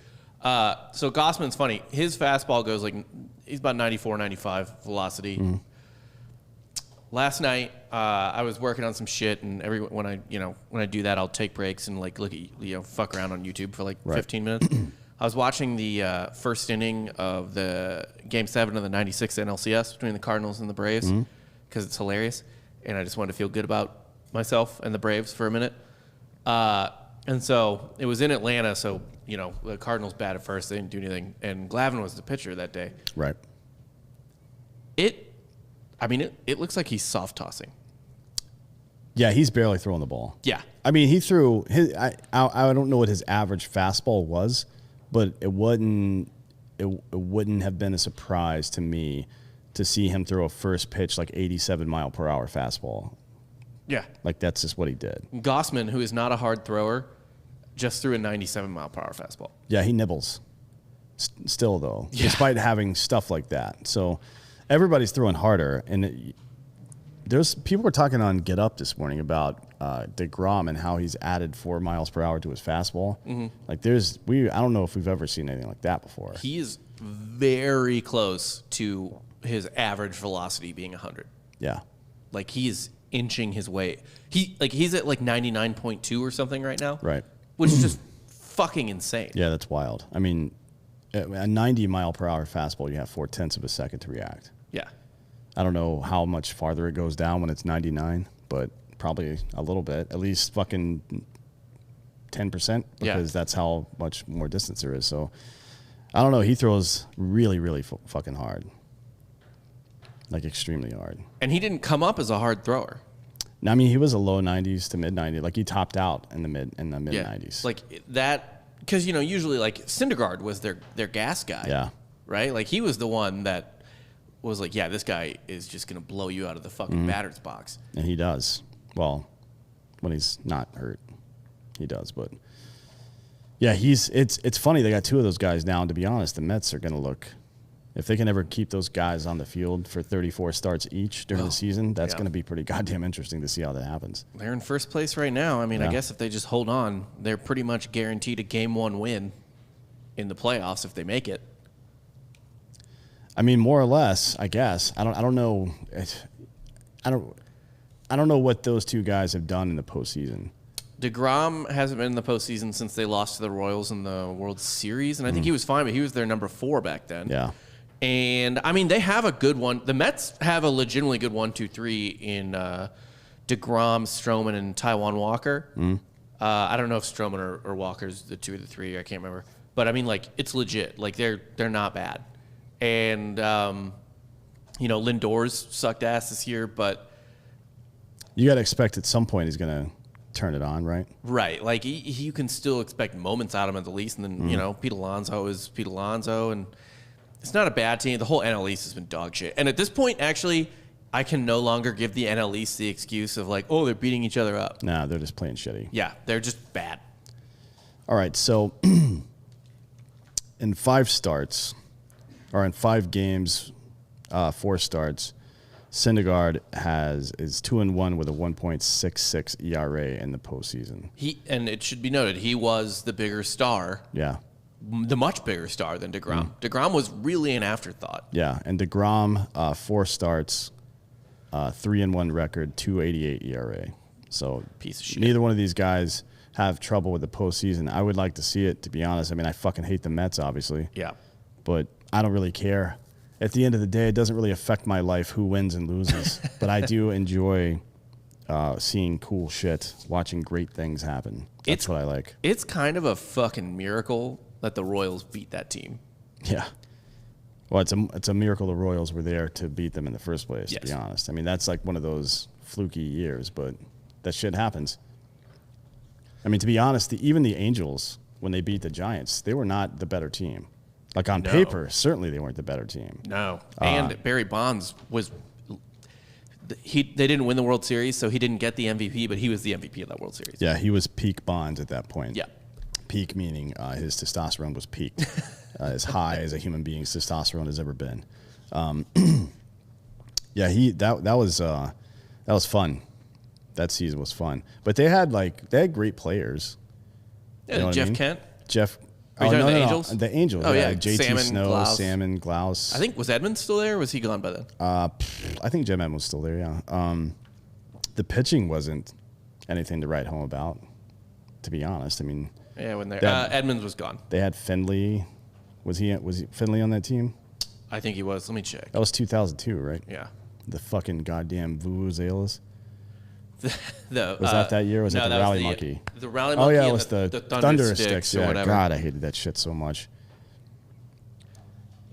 [SPEAKER 2] So Gausman's funny. His fastball goes he's about 94, 95 velocity. Mm-hmm. Last night, I was working on some shit, and when I do that, I'll take breaks and look at fuck around on YouTube for 15 minutes. I was watching the first inning of the Game 7 of the '96 NLCS between the Cardinals and the Braves because it's hilarious, and I just wanted to feel good about myself and the Braves for a minute. And so it was in Atlanta, so the Cardinals batted first. They didn't do anything, and Glavine was the pitcher that day.
[SPEAKER 3] Right.
[SPEAKER 2] It looks like he's soft tossing.
[SPEAKER 3] Yeah, he's barely throwing the ball.
[SPEAKER 2] Yeah.
[SPEAKER 3] I mean, he threw his. I don't know what his average fastball was, but it wouldn't have been a surprise to me to see him throw a first pitch 87 mile per hour fastball.
[SPEAKER 2] Yeah.
[SPEAKER 3] That's just what he did.
[SPEAKER 2] Gausman, who is not a hard thrower, just threw a 97 mile per hour fastball.
[SPEAKER 3] Yeah, he nibbles. Still though, despite having stuff like that. So everybody's throwing harder, and there's people were talking on Get Up this morning about DeGrom and how he's added 4 miles per hour to his fastball. Mm-hmm. I don't know if we've ever seen anything like that before.
[SPEAKER 2] He is very close to his average velocity being 100.
[SPEAKER 3] Yeah,
[SPEAKER 2] he is inching his way. He's at 99.2 or something right now.
[SPEAKER 3] Right,
[SPEAKER 2] which is just fucking insane.
[SPEAKER 3] Yeah, that's wild. I mean, a 90 mile per hour fastball, you have 0.4 of a second to react.
[SPEAKER 2] Yeah.
[SPEAKER 3] I don't know how much farther it goes down when it's 99, but probably a little bit, at least fucking 10%, because that's how much more distance there is. So I don't know. He throws really, really fucking hard, extremely hard.
[SPEAKER 2] And he didn't come up as a hard thrower.
[SPEAKER 3] No, I mean, he was a low 90s to mid 90s. He topped out in the mid 90s.
[SPEAKER 2] That. Because, usually, Syndergaard was their gas guy.
[SPEAKER 3] Yeah.
[SPEAKER 2] Right? He was the one that was this guy is just going to blow you out of the fucking batter's box.
[SPEAKER 3] And he does. Well, when he's not hurt, he does. But, yeah, it's funny they got two of those guys now. And to be honest, the Mets are going to look, if they can ever keep those guys on the field for 34 starts each during the season, that's going to be pretty goddamn interesting to see how that happens.
[SPEAKER 2] They're in first place right now. I mean, I guess if they just hold on, they're pretty much guaranteed a Game 1 win in the playoffs if they make it.
[SPEAKER 3] I mean, more or less, I guess. I don't know. I don't know what those two guys have done in the postseason.
[SPEAKER 2] DeGrom hasn't been in the postseason since they lost to the Royals in the World Series, and I think he was fine, but he was their number 4 back then.
[SPEAKER 3] Yeah.
[SPEAKER 2] And, I mean, they have a good one. The Mets have a legitimately good 1, 2, 3 in DeGrom, Stroman, and Taijuan Walker. I don't know if Stroman or Walker's the 2 or the 3. I can't remember. But, I mean, it's legit. They're not bad. And, Lindor's sucked ass this year, but...
[SPEAKER 3] You got to expect at some point he's going to turn it on, right?
[SPEAKER 2] Right. You can still expect moments out of him at the least. And then, Pete Alonso is Pete Alonso, and... It's not a bad team. The whole NL East has been dog shit. And at this point, actually, I can no longer give the NL East the excuse of they're beating each other up.
[SPEAKER 3] Nah, they're just playing shitty.
[SPEAKER 2] Yeah, they're just bad.
[SPEAKER 3] All right, so in 5 games, 4 starts, Syndergaard is 2-1 with a 1.66 ERA in the postseason.
[SPEAKER 2] And it should be noted, he was the bigger star.
[SPEAKER 3] Yeah.
[SPEAKER 2] The much bigger star than DeGrom. DeGrom was really an afterthought.
[SPEAKER 3] Yeah, and DeGrom, 4 starts, 3-1 record, 2.88 ERA. So
[SPEAKER 2] piece of shit.
[SPEAKER 3] Neither one of these guys. have trouble with the postseason. I would like to see it, to be honest. I mean, I fucking hate the Mets, obviously.
[SPEAKER 2] Yeah.
[SPEAKER 3] But I don't really care. At the end of the day, it doesn't really affect my life who wins and loses. But I do enjoy seeing cool shit, watching great things happen. That's what I like.
[SPEAKER 2] It's kind of a fucking miracle that the Royals beat that team.
[SPEAKER 3] Yeah. Well, it's a miracle the Royals were there to beat them in the first place, to be honest. I mean, that's like one of those fluky years, but that shit happens. I mean, to be honest, even the Angels, when they beat the Giants, they were not the better team. Like on paper, certainly they weren't the better team.
[SPEAKER 2] No. And Barry Bonds was they didn't win the World Series, so he didn't get the MVP, but he was the MVP of that World Series.
[SPEAKER 3] Yeah, he was peak Bonds at that point.
[SPEAKER 2] Yeah.
[SPEAKER 3] Peak meaning his testosterone was peaked. As high as a human being's testosterone has ever been. Yeah, that was fun. That season was fun. But they had great players.
[SPEAKER 2] Yeah,
[SPEAKER 3] you know
[SPEAKER 2] Jeff
[SPEAKER 3] I mean?
[SPEAKER 2] Kent.
[SPEAKER 3] Jeff.
[SPEAKER 2] Are you talking the Angels?
[SPEAKER 3] The Angels.
[SPEAKER 2] Oh, yeah.
[SPEAKER 3] JT Snow,
[SPEAKER 2] Glaus.
[SPEAKER 3] Salmon, Glaus.
[SPEAKER 2] I think, was Edmonds still there, or was he gone by then?
[SPEAKER 3] I think Jim Edmonds was still there, yeah. The pitching wasn't anything to write home about, to be honest. I mean,
[SPEAKER 2] yeah, when Edmonds was gone.
[SPEAKER 3] They had Finley. Was he Finley on that team?
[SPEAKER 2] I think he was. Let me check.
[SPEAKER 3] That was 2002, right?
[SPEAKER 2] Yeah.
[SPEAKER 3] The fucking goddamn vuvuzelas.
[SPEAKER 2] Was
[SPEAKER 3] that year? Or was it the Rally Monkey?
[SPEAKER 2] The Rally Monkey.
[SPEAKER 3] Oh yeah, it was the Thunder Sticks.
[SPEAKER 2] Or
[SPEAKER 3] Yeah,
[SPEAKER 2] whatever.
[SPEAKER 3] God, I hated that shit so much.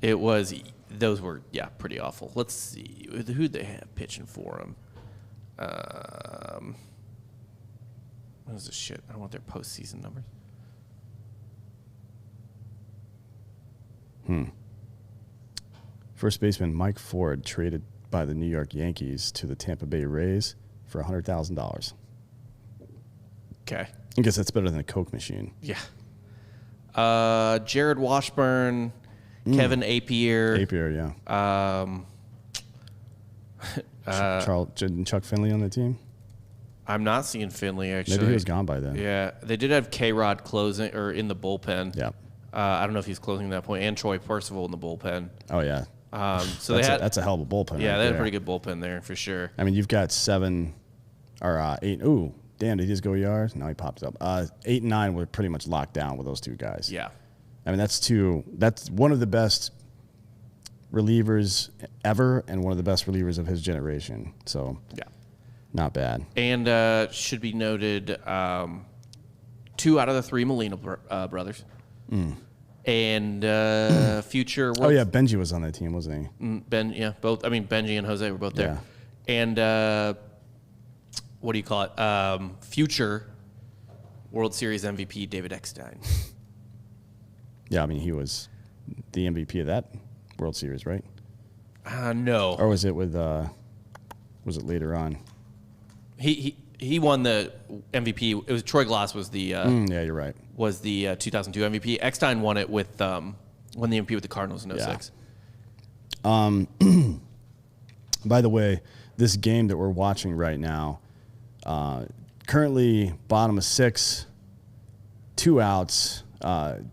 [SPEAKER 2] It was. Those were pretty awful. Let's see who'd they have pitching for him. What is this shit? I don't want their postseason numbers.
[SPEAKER 3] First baseman Mike Ford traded by the New York Yankees to the Tampa Bay Rays for $100,000.
[SPEAKER 2] Okay.
[SPEAKER 3] I guess that's better than a Coke machine.
[SPEAKER 2] Yeah. Jared Washburn, Kevin Apier.
[SPEAKER 3] Apier, yeah. Chuck Finley on the team?
[SPEAKER 2] I'm not seeing Finley, actually.
[SPEAKER 3] Maybe he was gone by then.
[SPEAKER 2] Yeah. They did have K-Rod closing, or in the bullpen.
[SPEAKER 3] Yeah.
[SPEAKER 2] I don't know if he's closing at that point. And Troy Percival in the bullpen.
[SPEAKER 3] Oh, yeah.
[SPEAKER 2] So
[SPEAKER 3] that's a hell of a bullpen.
[SPEAKER 2] Yeah,
[SPEAKER 3] right
[SPEAKER 2] they had
[SPEAKER 3] there.
[SPEAKER 2] a pretty good bullpen there, for sure.
[SPEAKER 3] I mean, you've got 7 or 8. Ooh, damn, did he just go yards? No, he popped up. 8 and 9 were pretty much locked down with those two guys.
[SPEAKER 2] Yeah.
[SPEAKER 3] I mean, that's one of the best relievers ever and one of the best relievers of his generation. So,
[SPEAKER 2] yeah.
[SPEAKER 3] Not bad.
[SPEAKER 2] And should be noted, 2 out of the 3 Molina brothers. And future world.
[SPEAKER 3] Oh, yeah, Benji was on that team, wasn't he?
[SPEAKER 2] Both. I mean, Benji and Jose were both there.
[SPEAKER 3] Yeah.
[SPEAKER 2] And what do you call it? Future World Series MVP David Eckstein.
[SPEAKER 3] Yeah, I mean, he was the MVP of that World Series, right?
[SPEAKER 2] No.
[SPEAKER 3] Or was it was it later on?
[SPEAKER 2] He won the MVP. It was Troy Glaus was the
[SPEAKER 3] yeah, you're right.
[SPEAKER 2] Was the 2002 MVP. Eckstein won it with won the MVP with the Cardinals in 06.
[SPEAKER 3] By the way, this game that we're watching right now, currently bottom of 6, 2 outs.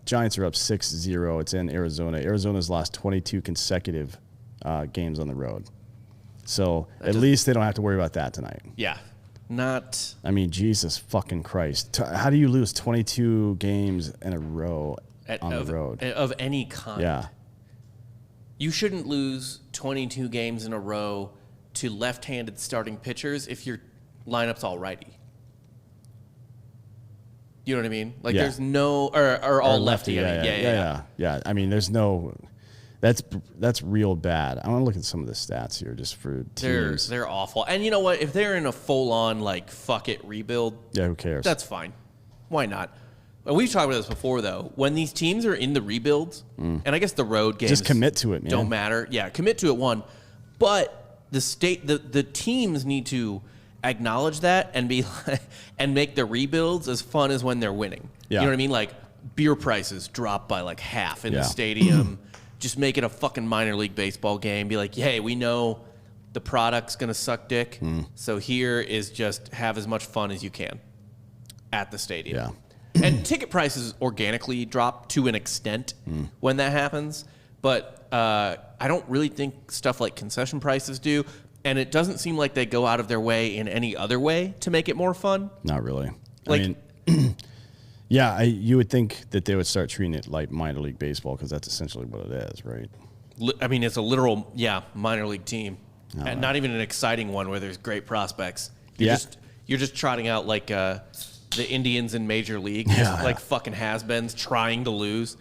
[SPEAKER 3] Giants are up 6-0. It's in Arizona. Arizona's lost 22 consecutive games on the road. So at least they don't have to worry about that tonight.
[SPEAKER 2] Yeah. Not.
[SPEAKER 3] I mean, Jesus fucking Christ. How do you lose 22 games in a row on the road?
[SPEAKER 2] Of any kind.
[SPEAKER 3] Yeah.
[SPEAKER 2] You shouldn't lose 22 games in a row to left-handed starting pitchers if your lineup's all righty. You know what I mean? Like there's no or all lefty.
[SPEAKER 3] Yeah. I mean, there's no. That's real bad. I want to look at some of the stats here just for teams.
[SPEAKER 2] They're awful. And you know what? If they're in a full-on like fuck it rebuild,
[SPEAKER 3] yeah, who cares?
[SPEAKER 2] That's fine. Why not? And we've talked about this before, though. When these teams are in the rebuilds, and I guess the road games
[SPEAKER 3] just commit to it, man.
[SPEAKER 2] Don't matter. Yeah, commit to it. One, but the teams need to acknowledge that and be and make the rebuilds as fun as when they're winning.
[SPEAKER 3] Yeah.
[SPEAKER 2] You know what I mean? Like beer prices drop by like half in the stadium. Just make it a fucking minor league baseball game. Be like, hey, we know the product's gonna suck dick, so here is just have as much fun as you can at the stadium.
[SPEAKER 3] Yeah.
[SPEAKER 2] And ticket prices organically drop to an extent when that happens, but I don't really think stuff like concession prices do, and it doesn't seem like they go out of their way in any other way to make it more fun.
[SPEAKER 3] Not really.
[SPEAKER 2] Like,
[SPEAKER 3] I mean, Yeah, you would think that they would start treating it like minor league baseball because that's essentially what it is, right?
[SPEAKER 2] I mean, it's a literal, minor league team. And not even an exciting one where there's great prospects. You're just trotting out like the Indians in Major League, just like fucking has-beens trying to lose.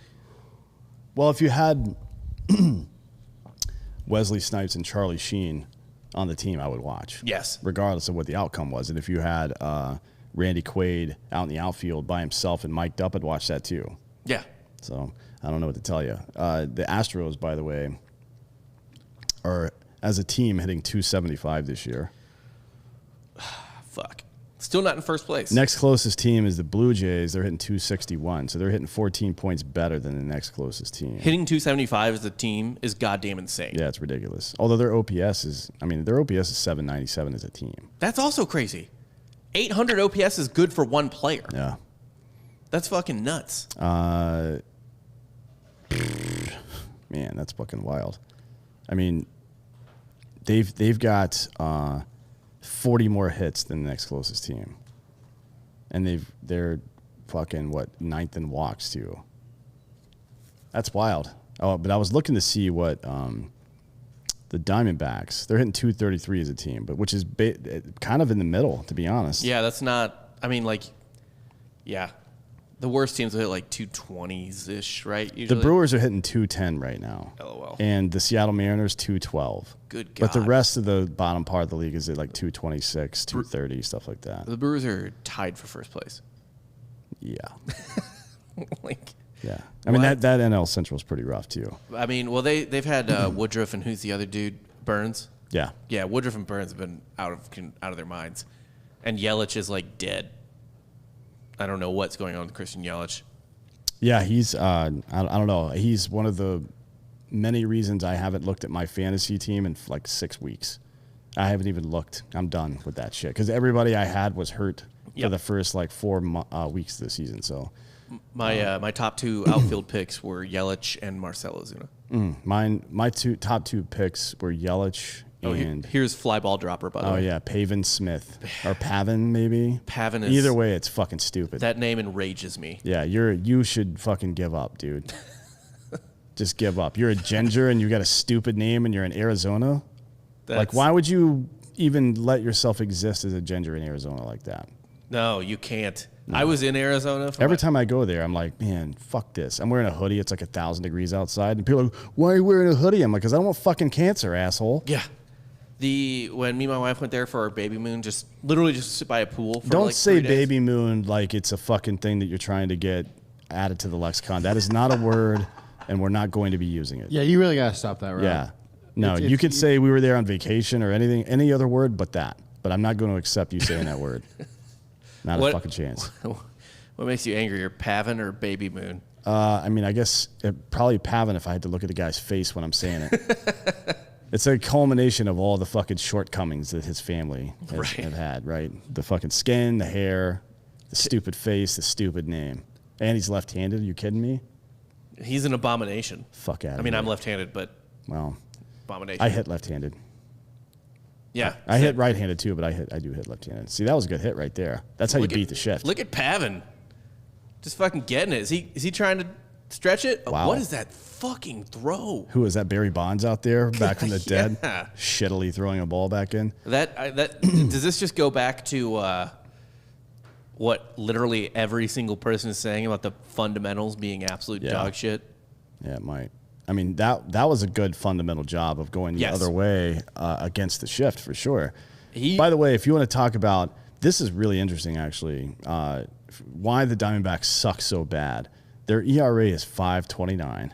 [SPEAKER 3] Well, if you had Wesley Snipes and Charlie Sheen on the team, I would watch.
[SPEAKER 2] Yes.
[SPEAKER 3] Regardless of what the outcome was. And if you had Randy Quaid out in the outfield by himself and mic'd up, I'd watch that too.
[SPEAKER 2] Yeah.
[SPEAKER 3] So I don't know what to tell you. The Astros, by the way, are, as a team, hitting 275 this year.
[SPEAKER 2] Fuck. Still not in first place.
[SPEAKER 3] Next closest team is the Blue Jays. They're hitting 261, so they're hitting 14 points better than the next closest team.
[SPEAKER 2] Hitting 275 as a team is goddamn insane.
[SPEAKER 3] Yeah, it's ridiculous. Although their OPS is 797 as a team.
[SPEAKER 2] That's also crazy. 800 OPS is good for one player.
[SPEAKER 3] Yeah.
[SPEAKER 2] That's fucking nuts.
[SPEAKER 3] Man, that's fucking wild. I mean, they've got 40 more hits than the next closest team, and they're fucking ninth in walks too. That's wild. Oh, but I was looking to see what the Diamondbacks, they're hitting 233 as a team, but which is kind of in the middle, to be honest.
[SPEAKER 2] Yeah, that's not. I mean, the worst teams will hit like 220s-ish, right? Usually.
[SPEAKER 3] The Brewers are hitting 210 right now.
[SPEAKER 2] LOL.
[SPEAKER 3] And the Seattle Mariners 212.
[SPEAKER 2] Good God.
[SPEAKER 3] But the rest of the bottom part of the league is at like 226, 230, stuff like that.
[SPEAKER 2] The Brewers are tied for first place.
[SPEAKER 3] Yeah.
[SPEAKER 2] Yeah.
[SPEAKER 3] I mean, that NL Central is pretty rough too.
[SPEAKER 2] I mean, well, they've had Woodruff and who's the other dude? Burns?
[SPEAKER 3] Yeah.
[SPEAKER 2] Yeah, Woodruff and Burns have been out of their minds. And Yelich is like dead. I don't know what's going on with Christian Yelich.
[SPEAKER 3] Yeah, he's I don't know. He's one of the many reasons I haven't looked at my fantasy team in like 6 weeks. I haven't even looked. I'm done with that shit because everybody I had was hurt for the first like 4 weeks of the season. So
[SPEAKER 2] my top two outfield picks were Yelich and Marcell Ozuna.
[SPEAKER 3] My top two picks were Yelich. And
[SPEAKER 2] here's fly ball dropper, by the way.
[SPEAKER 3] Oh, yeah, Pavin Smith. Or Pavin, maybe?
[SPEAKER 2] Pavin is...
[SPEAKER 3] Either way, it's fucking stupid.
[SPEAKER 2] That name enrages me.
[SPEAKER 3] Yeah, you should fucking give up, dude. Just give up. You're a ginger and you got a stupid name and you're in Arizona? Like, why would you even let yourself exist as a ginger in Arizona like that?
[SPEAKER 2] No, you can't. No. I was in Arizona.
[SPEAKER 3] Every time I go there, I'm like, man, fuck this. I'm wearing a hoodie. It's like 1,000 degrees outside. And people are like, why are you wearing a hoodie? I'm like, because I don't want fucking cancer, asshole.
[SPEAKER 2] Yeah. When me and my wife went there for our baby moon, just sit by a pool for
[SPEAKER 3] Don't
[SPEAKER 2] like
[SPEAKER 3] say
[SPEAKER 2] 3 days.
[SPEAKER 3] baby moon like it's a fucking thing that you're trying to get added to the lexicon. That is not a word, and we're not going to be using it.
[SPEAKER 5] Yeah, you really got to stop that, right?
[SPEAKER 3] Yeah. No, you could say we were there on vacation or any other word but that. But I'm not going to accept you saying that word. Not a fucking chance.
[SPEAKER 2] What makes you angrier, Pavin or baby moon?
[SPEAKER 3] I mean, I guess probably Pavin if I had to look at the guy's face when I'm saying it. It's a culmination of all the fucking shortcomings that his family have had, right? The fucking skin, the hair, the stupid face, the stupid name. And he's left-handed. Are you kidding me?
[SPEAKER 2] He's an abomination.
[SPEAKER 3] Fuck out of here.
[SPEAKER 2] I mean, I'm left-handed, but
[SPEAKER 3] well,
[SPEAKER 2] abomination.
[SPEAKER 3] I hit left-handed.
[SPEAKER 2] Yeah.
[SPEAKER 3] I hit right-handed too, but I do hit left-handed. See, that was a good hit right there. That's how you beat the shift.
[SPEAKER 2] Look at Pavin. Just fucking getting it. Is he trying to stretch it?
[SPEAKER 3] Wow.
[SPEAKER 2] What is that fucking throw?
[SPEAKER 3] Who is that? Barry Bonds out there back from the dead, shittily throwing a ball back in.
[SPEAKER 2] That does this just go back to what literally every single person is saying about the fundamentals being absolute dog shit?
[SPEAKER 3] Yeah, it might. I mean, that was a good fundamental job of going the other way against the shift for sure. By the way, if you want to talk about this, is really interesting actually. Why the Diamondbacks suck so bad? Their ERA is 5.29.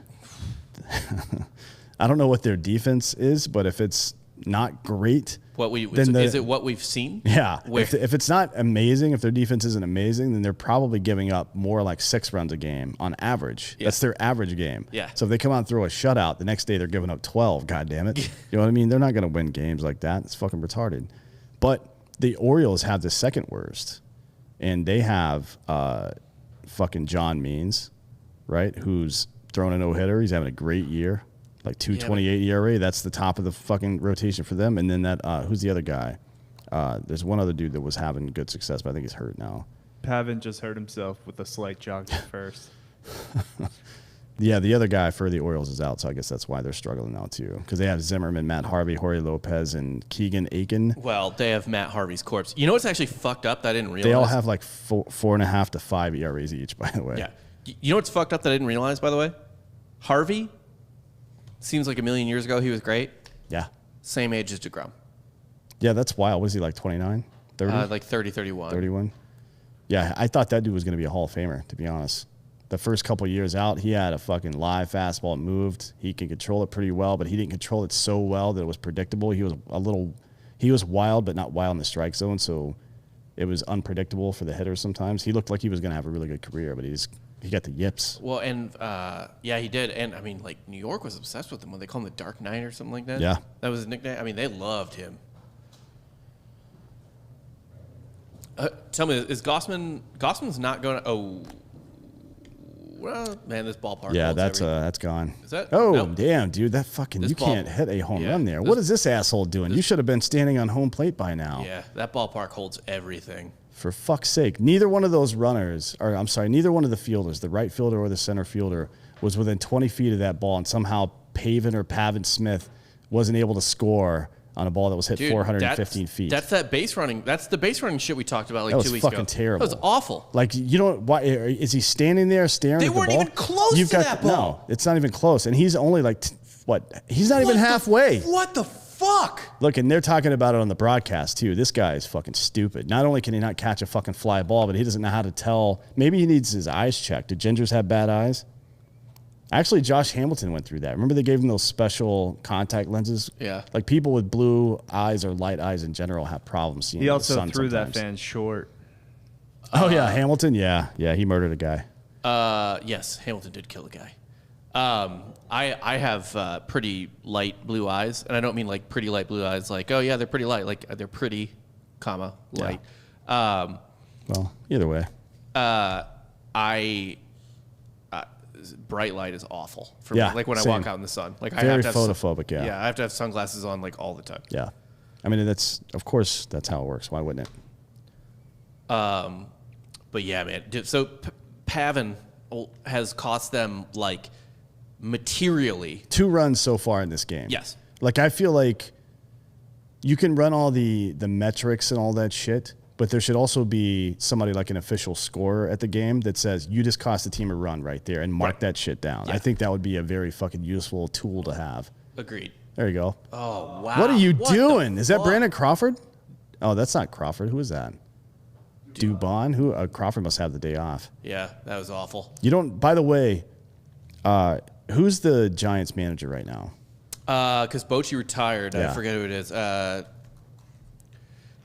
[SPEAKER 3] I don't know what their defense is, but if it's not great,
[SPEAKER 2] is it what we've seen?
[SPEAKER 3] Yeah. If it's not amazing, if their defense isn't amazing, then they're probably giving up more like 6 runs a game on average. Yeah. That's their average game.
[SPEAKER 2] Yeah.
[SPEAKER 3] So if they come out and throw a shutout, the next day they're giving up 12. God damn it. You know what I mean? They're not going to win games like that. It's fucking retarded. But the Orioles have the second worst, and they have fucking John Means, right? Who's throwing a no-hitter. He's having a great year. Like 2.28 ERA. That's the top of the fucking rotation for them. And then that who's the other guy? There's one other dude that was having good success, but I think he's hurt now.
[SPEAKER 4] Pavin just hurt himself with a slight jog at first.
[SPEAKER 3] Yeah, the other guy for the Orioles is out, so I guess that's why they're struggling now too. Because they have Zimmerman, Matt Harvey, Jorge Lopez, and Keegan Aiken.
[SPEAKER 2] Well, they have Matt Harvey's corpse. You know what's actually fucked up that I didn't realize?
[SPEAKER 3] They all have like 4.5 to 5 ERAs each, by the way.
[SPEAKER 2] Yeah. You know what's fucked up that I didn't realize, by the way? Harvey seems like a million years ago he was great.
[SPEAKER 3] Yeah.
[SPEAKER 2] Same age as DeGrom.
[SPEAKER 3] Yeah, that's wild. Was he like 29, 30?
[SPEAKER 2] Like 30, 31.
[SPEAKER 3] 31. Yeah, I thought that dude was going to be a Hall of Famer, to be honest. The first couple of years out, he had a fucking live fastball. It moved. He can control it pretty well, but he didn't control it so well that it was predictable. He was wild, but not wild in the strike zone, so it was unpredictable for the hitters sometimes. He looked like he was going to have a really good career, but he got the yips.
[SPEAKER 2] Well, and yeah, he did. And I mean, like New York was obsessed with him when they called him the Dark Knight or something like that.
[SPEAKER 3] Yeah.
[SPEAKER 2] That was his nickname. I mean, they loved him. Tell me, is Gausman's not going to? Oh, well, man, this ballpark.
[SPEAKER 3] Yeah, that's gone.
[SPEAKER 2] Is that?
[SPEAKER 3] Oh,
[SPEAKER 2] no.
[SPEAKER 3] damn, dude, that fucking you can't hit a home run there. What is this asshole doing? You should have been standing on home plate by now.
[SPEAKER 2] Yeah, that ballpark holds everything.
[SPEAKER 3] For fuck's sake, neither one of those runners, or I'm sorry, neither one of the fielders, the right fielder or the center fielder, was within 20 feet of that ball, and somehow Pavin Smith wasn't able to score on a ball that was hit 415 feet.
[SPEAKER 2] That's that base running. That's the base running shit we talked about like 2 weeks ago.
[SPEAKER 3] That was fucking terrible.
[SPEAKER 2] That was awful.
[SPEAKER 3] Like, you don't, why is he standing there staring at the ball?
[SPEAKER 2] They weren't even close to that ball.
[SPEAKER 3] No, it's not even close. And he's only like, he's not even halfway.
[SPEAKER 2] What the fuck?
[SPEAKER 3] Look, and they're talking about it on the broadcast too. This guy is fucking stupid. Not only can he not catch a fucking fly ball, but he doesn't know how to tell. Maybe he needs his eyes checked. Do gingers have bad eyes? Actually, Josh Hamilton went through that. Remember they gave him those special contact lenses?
[SPEAKER 2] Yeah.
[SPEAKER 3] Like people with blue eyes or light eyes in general have problems seeing the sun sometimes.
[SPEAKER 4] He also threw that fan short.
[SPEAKER 3] Oh, yeah, Hamilton? Yeah, he murdered a guy.
[SPEAKER 2] Yes, Hamilton did kill a guy. I have pretty light blue eyes, and I don't mean like pretty light blue eyes like, oh, yeah, they're pretty light. Like, they're pretty, light.
[SPEAKER 3] Yeah. Well, either way.
[SPEAKER 2] Bright light is awful for me. Like when I walk out in the sun. Like I
[SPEAKER 3] Very
[SPEAKER 2] have to have
[SPEAKER 3] photophobic, yeah.
[SPEAKER 2] Yeah, I have to have sunglasses on like all the time.
[SPEAKER 3] Yeah. I mean, that's how it works. Why wouldn't it?
[SPEAKER 2] But yeah, man. So Pavin has cost them like materially
[SPEAKER 3] 2 runs so far in this game.
[SPEAKER 2] Yes.
[SPEAKER 3] Like I feel like you can run all the metrics and all that shit, but there should also be somebody like an official scorer at the game that says you just cost the team a run right there and mark that shit down. Yeah. I think that would be a very fucking useful tool to have.
[SPEAKER 2] Agreed.
[SPEAKER 3] There you go.
[SPEAKER 2] Oh, wow.
[SPEAKER 3] What are you doing? Is that Brandon Crawford? Oh, that's not Crawford. Who is that? Dubon? Who? Crawford must have the day off.
[SPEAKER 2] Yeah, that was awful.
[SPEAKER 3] You don't. By the way, who's the Giants manager right now?
[SPEAKER 2] Because Bochy retired.
[SPEAKER 3] Yeah.
[SPEAKER 2] I forget who it is.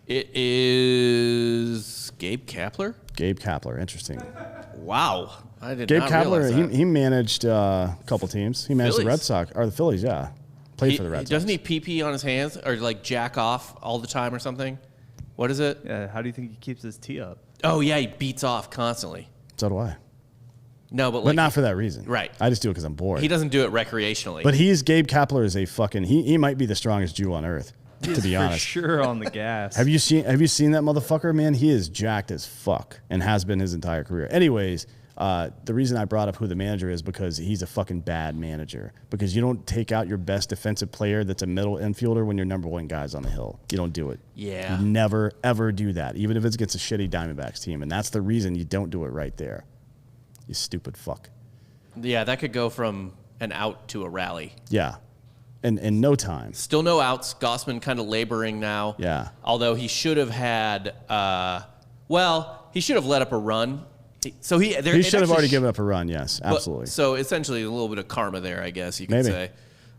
[SPEAKER 2] It is Gabe Kapler.
[SPEAKER 3] Gabe Kapler. Interesting.
[SPEAKER 2] Wow. I did
[SPEAKER 3] Gabe
[SPEAKER 2] not
[SPEAKER 3] Kapler,
[SPEAKER 2] realize that.
[SPEAKER 3] he managed a couple teams. He managed the Red Sox, or the Phillies, yeah. Played for the Red Sox.
[SPEAKER 2] Doesn't he pee on his hands or like jack off all the time or something? What is it?
[SPEAKER 4] Yeah, how do you think he keeps his tee up?
[SPEAKER 2] Oh, yeah, he beats off constantly.
[SPEAKER 3] So do I.
[SPEAKER 2] No, but
[SPEAKER 3] not for that reason.
[SPEAKER 2] Right.
[SPEAKER 3] I just do it because I'm bored.
[SPEAKER 2] He doesn't do it recreationally.
[SPEAKER 3] But Gabe Kapler is a fucking, he might be the strongest Jew on earth, to be honest.
[SPEAKER 4] For sure on the gas.
[SPEAKER 3] Have you seen that motherfucker, man? He is jacked as fuck and has been his entire career. Anyways, the reason I brought up who the manager is because he's a fucking bad manager. Because you don't take out your best defensive player that's a middle infielder when your number 1 guy's on the hill. You don't do it.
[SPEAKER 2] Yeah.
[SPEAKER 3] You never, ever do that, even if it's against a shitty Diamondbacks team. And that's the reason you don't do it right there. You stupid fuck.
[SPEAKER 2] Yeah, that could go from an out to a rally.
[SPEAKER 3] Yeah. In no time.
[SPEAKER 2] Still no outs. Gausman kind of laboring now.
[SPEAKER 3] Yeah.
[SPEAKER 2] Although he should have had, he should have let up a run. So he
[SPEAKER 3] should have already given up a run. Yes, absolutely.
[SPEAKER 2] So essentially, a little bit of karma there, I guess you could say.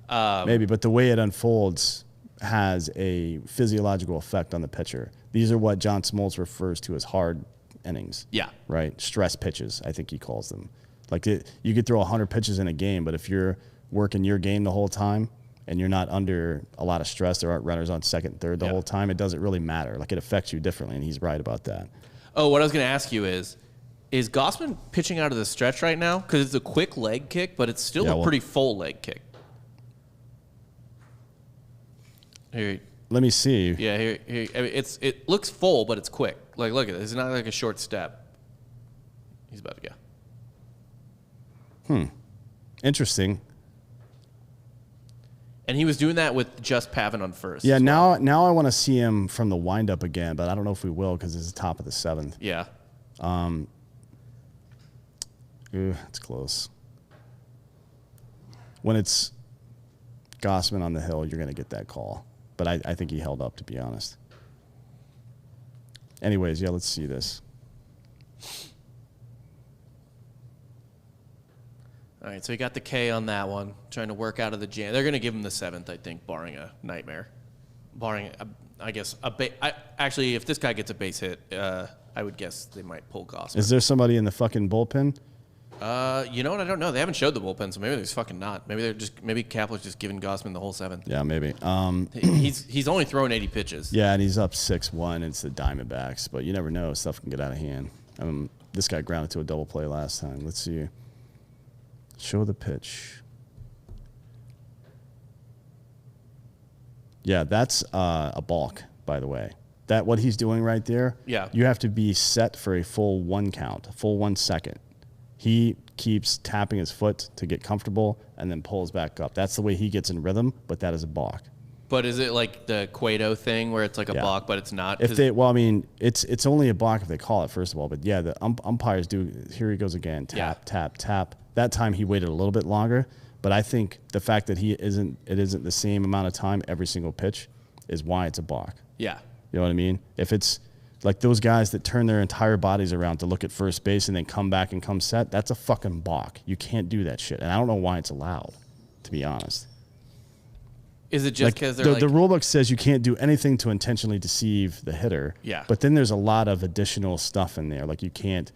[SPEAKER 3] Maybe, but the way it unfolds has a physiological effect on the pitcher. These are what John Smoltz refers to as hard innings.
[SPEAKER 2] Yeah.
[SPEAKER 3] Right. Stress pitches, I think he calls them. Like you could throw 100 pitches in a game, but if you're working your game the whole time and you're not under a lot of stress, there aren't runners on second and third the whole time, it doesn't really matter. Like it affects you differently, and he's right about that.
[SPEAKER 2] Oh, what I was going to ask you is Gausman pitching out of the stretch right now? Because it's a quick leg kick, but it's still a pretty full leg kick. Here,
[SPEAKER 3] let me see.
[SPEAKER 2] Yeah, here. I mean, it looks full, but it's quick. Like, look at it. It's not like a short step.
[SPEAKER 3] Interesting.
[SPEAKER 2] And he was doing that with just Pavin on first.
[SPEAKER 3] Yeah, now I want to see him from the windup again, but I don't know if we will because it's the top of the 7th.
[SPEAKER 2] Yeah.
[SPEAKER 3] It's close. When it's Gausman on the hill, you're going to get that call. But I think he held up, to be honest. Anyways, yeah, let's see this.
[SPEAKER 2] All right, so he got the K on that one, trying to work out of the jam. They're going to give him the 7th, I think, barring a nightmare. Barring, I guess, actually, if this guy gets a base hit, I would guess they might pull Gausman.
[SPEAKER 3] Is there somebody in the fucking bullpen?
[SPEAKER 2] You know what? I don't know. They haven't showed the bullpen, so maybe there's fucking not. Maybe Kapler's just giving Gausman the whole 7th.
[SPEAKER 3] Yeah, maybe.
[SPEAKER 2] He's only throwing 80 pitches.
[SPEAKER 3] Yeah, and he's up 6-1. It's the Diamondbacks, but you never know. Stuff can get out of hand. This guy grounded to a double play last time. Let's see. Show the pitch. Yeah, that's a balk, by the way. That what he's doing right there.
[SPEAKER 2] Yeah.
[SPEAKER 3] You have to be set for a full 1 count, a full 1 second. He keeps tapping his foot to get comfortable and then pulls back up. That's the way he gets in rhythm, but that is a balk.
[SPEAKER 2] But is it like the Cueto thing where it's like a balk, but it's not?
[SPEAKER 3] It's only a balk if they call it, first of all. But yeah, the umpires do. Here he goes again. Tap, tap, tap. That time he waited a little bit longer, but I think the fact that it isn't the same amount of time every single pitch is why it's a balk.
[SPEAKER 2] Yeah.
[SPEAKER 3] You know what I mean? If it's like those guys that turn their entire bodies around to look at first base and then come back and come set, that's a fucking balk. You can't do that shit. And I don't know why it's allowed, to be honest.
[SPEAKER 2] Is it just because they're
[SPEAKER 3] the rule book says you can't do anything to intentionally deceive the hitter.
[SPEAKER 2] Yeah.
[SPEAKER 3] But then there's a lot of additional stuff in there. Like you can't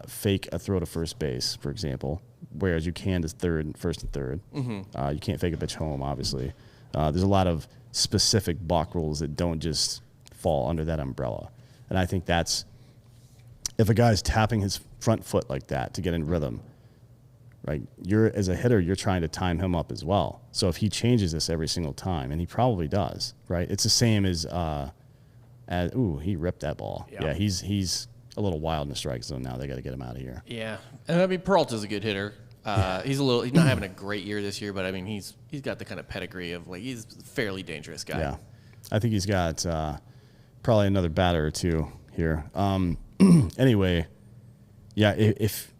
[SPEAKER 3] fake a throw to first base, for example, whereas you can to first and third. Mm-hmm. You can't fake a pitch home, obviously. There's a lot of specific balk rules that don't just fall under that umbrella. And I think that's, if a guy's tapping his front foot like that to get in rhythm, right? As a hitter, you're trying to time him up as well. So if he changes this every single time, and he probably does, right? It's the same as he ripped that ball. Yeah, he's a little wild in the strike zone now. They got to get him out of here.
[SPEAKER 2] Yeah, and I mean Peralta's a good hitter. He's not having a great year this year, but I mean he's got the kind of pedigree of he's a fairly dangerous guy.
[SPEAKER 3] Yeah, I think he's got probably another batter or two here. Anyway, yeah, if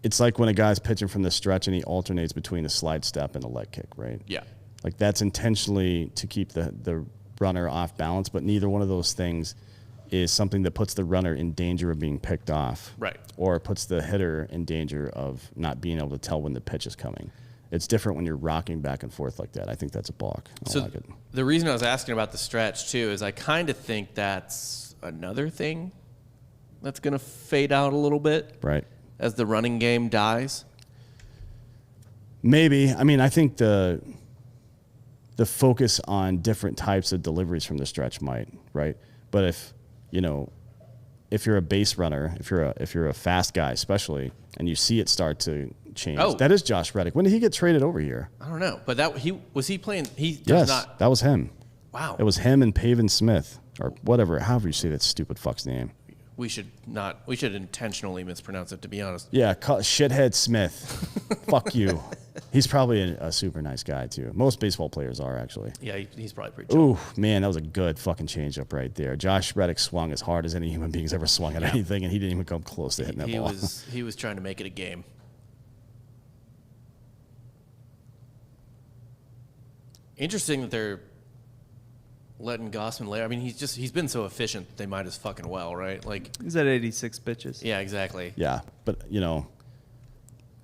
[SPEAKER 3] it's like when a guy's pitching from the stretch and he alternates between the slide step and the leg kick, right?
[SPEAKER 2] Yeah.
[SPEAKER 3] Like that's intentionally to keep the runner off balance, but neither one of those things is something that puts the runner in danger of being picked off.
[SPEAKER 2] Right.
[SPEAKER 3] Or puts the hitter in danger of not being able to tell when the pitch is coming. It's different when you're rocking back and forth like that. I think that's a balk. I don't like it.
[SPEAKER 2] The reason I was asking about the stretch, too, is I kind of think that's another thing that's going to fade out a little bit.
[SPEAKER 3] Right.
[SPEAKER 2] As the running game dies.
[SPEAKER 3] Maybe. I mean, I think the focus on different types of deliveries from the stretch might, right? But if you're a base runner, if you're a fast guy especially, and you see it start to change.
[SPEAKER 2] Oh.
[SPEAKER 3] That is Josh Reddick. When did he get traded over here?
[SPEAKER 2] I don't know, but was he playing?
[SPEAKER 3] That was him.
[SPEAKER 2] Wow.
[SPEAKER 3] It was him and Pavin Smith or whatever, however you say that stupid fuck's name.
[SPEAKER 2] We should intentionally mispronounce it, to be honest.
[SPEAKER 3] Yeah, shithead Smith. Fuck you. He's probably a super nice guy too. Most baseball players are actually.
[SPEAKER 2] Yeah, he's probably pretty chill.
[SPEAKER 3] Ooh, man, that was a good fucking changeup right there. Josh Reddick swung as hard as any human being's ever swung at anything, and he didn't even come close to hitting that ball.
[SPEAKER 2] He was trying to make it a game. Interesting that they're letting Gausman lay. I mean, he's been so efficient that they might as fucking well, right? Like
[SPEAKER 4] he's at 86 pitches.
[SPEAKER 2] Yeah, exactly.
[SPEAKER 3] Yeah, but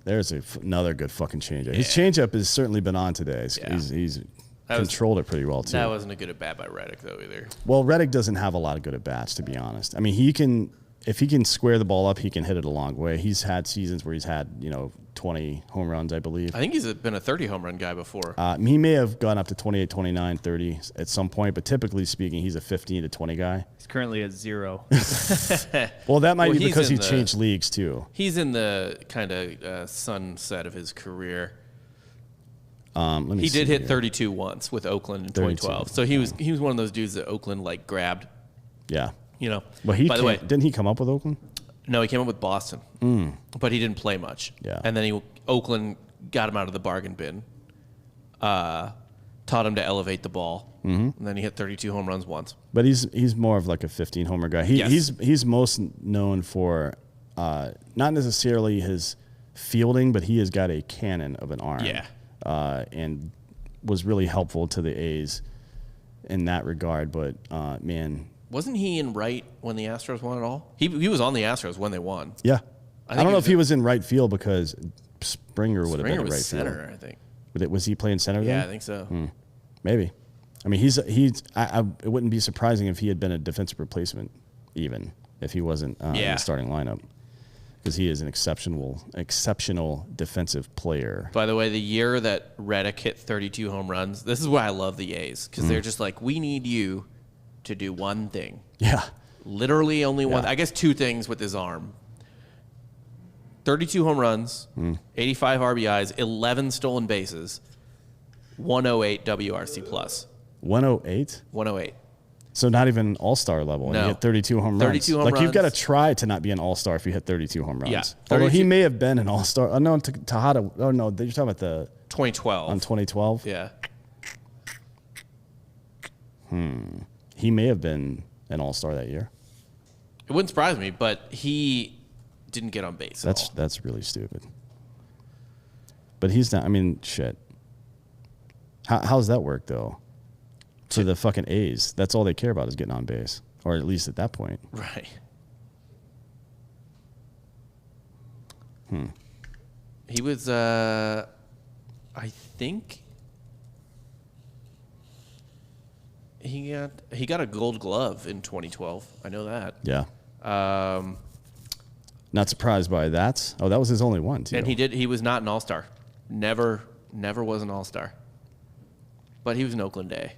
[SPEAKER 3] there's another good fucking changeup. His changeup has certainly been on today. He's controlled it pretty well too.
[SPEAKER 2] That wasn't a good at bat by Reddick though either.
[SPEAKER 3] Well, Reddick doesn't have a lot of good at bats, to be honest. I mean, if he can square the ball up, he can hit it a long way. He's had seasons where he's had 20 home runs, I believe.
[SPEAKER 2] I think he's been a 30 home run guy before.
[SPEAKER 3] He may have gone up to 28, 29, 30 at some point, but typically speaking, he's a 15 to 20 guy.
[SPEAKER 4] He's currently at 0.
[SPEAKER 3] Well, that might be because he changed leagues too.
[SPEAKER 2] He's in the kind of sunset of his career. He did hit 32 once with Oakland in 2012. So he was one of those dudes that Oakland grabbed.
[SPEAKER 3] Yeah.
[SPEAKER 2] By
[SPEAKER 3] the way, didn't he come up with Oakland?
[SPEAKER 2] No, he came up with Boston, but he didn't play much.
[SPEAKER 3] Yeah.
[SPEAKER 2] And then Oakland got him out of the bargain bin, taught him to elevate the ball, and then he hit 32 home runs once.
[SPEAKER 3] But he's more of like a 15 homer guy. He's most known for not necessarily his fielding, but he has got a cannon of an arm.
[SPEAKER 2] Yeah.
[SPEAKER 3] And was really helpful to the A's in that regard. But man.
[SPEAKER 2] Wasn't he in right when the Astros won it all? He was on the Astros when they won.
[SPEAKER 3] Yeah. I don't know if he was in right field because Springer would have been in right
[SPEAKER 2] center,
[SPEAKER 3] field.
[SPEAKER 2] I think.
[SPEAKER 3] Was he playing center then?
[SPEAKER 2] Yeah, I think so.
[SPEAKER 3] Maybe. I mean, it wouldn't be surprising if he had been a defensive replacement, even if he wasn't in the starting lineup, because he is an exceptional defensive player.
[SPEAKER 2] By the way, the year that Reddick hit 32 home runs, this is why I love the A's, because they're just like, we need you to do one thing.
[SPEAKER 3] Yeah.
[SPEAKER 2] Literally only one. I guess two things with his arm. 32 home runs, 85 RBIs, 11 stolen bases, 108 WRC plus.
[SPEAKER 3] 108?
[SPEAKER 2] 108.
[SPEAKER 3] So not even all-star level.
[SPEAKER 2] No.
[SPEAKER 3] And you hit 32 home runs.
[SPEAKER 2] 32 home runs.
[SPEAKER 3] You've got to try to not be an all-star if you hit 32 home runs.
[SPEAKER 2] Yeah.
[SPEAKER 3] Although he may have been an all-star. Oh, no, Tejada. Oh, no, you're talking about the
[SPEAKER 2] 2012.
[SPEAKER 3] On 2012?
[SPEAKER 2] Yeah.
[SPEAKER 3] He may have been an all-star that year.
[SPEAKER 2] It wouldn't surprise me, but he didn't get on base.
[SPEAKER 3] That's really stupid. But he's not. I mean, shit. How's that work though? To the fucking A's, that's all they care about is getting on base, or at least at that point.
[SPEAKER 2] Right. He was. I think he got a Gold Glove in 2012. I know that.
[SPEAKER 3] Yeah. Not surprised by that. Oh, that was his only one, too.
[SPEAKER 2] And he was not an all-star. Never was an all-star. But he was an Oakland A.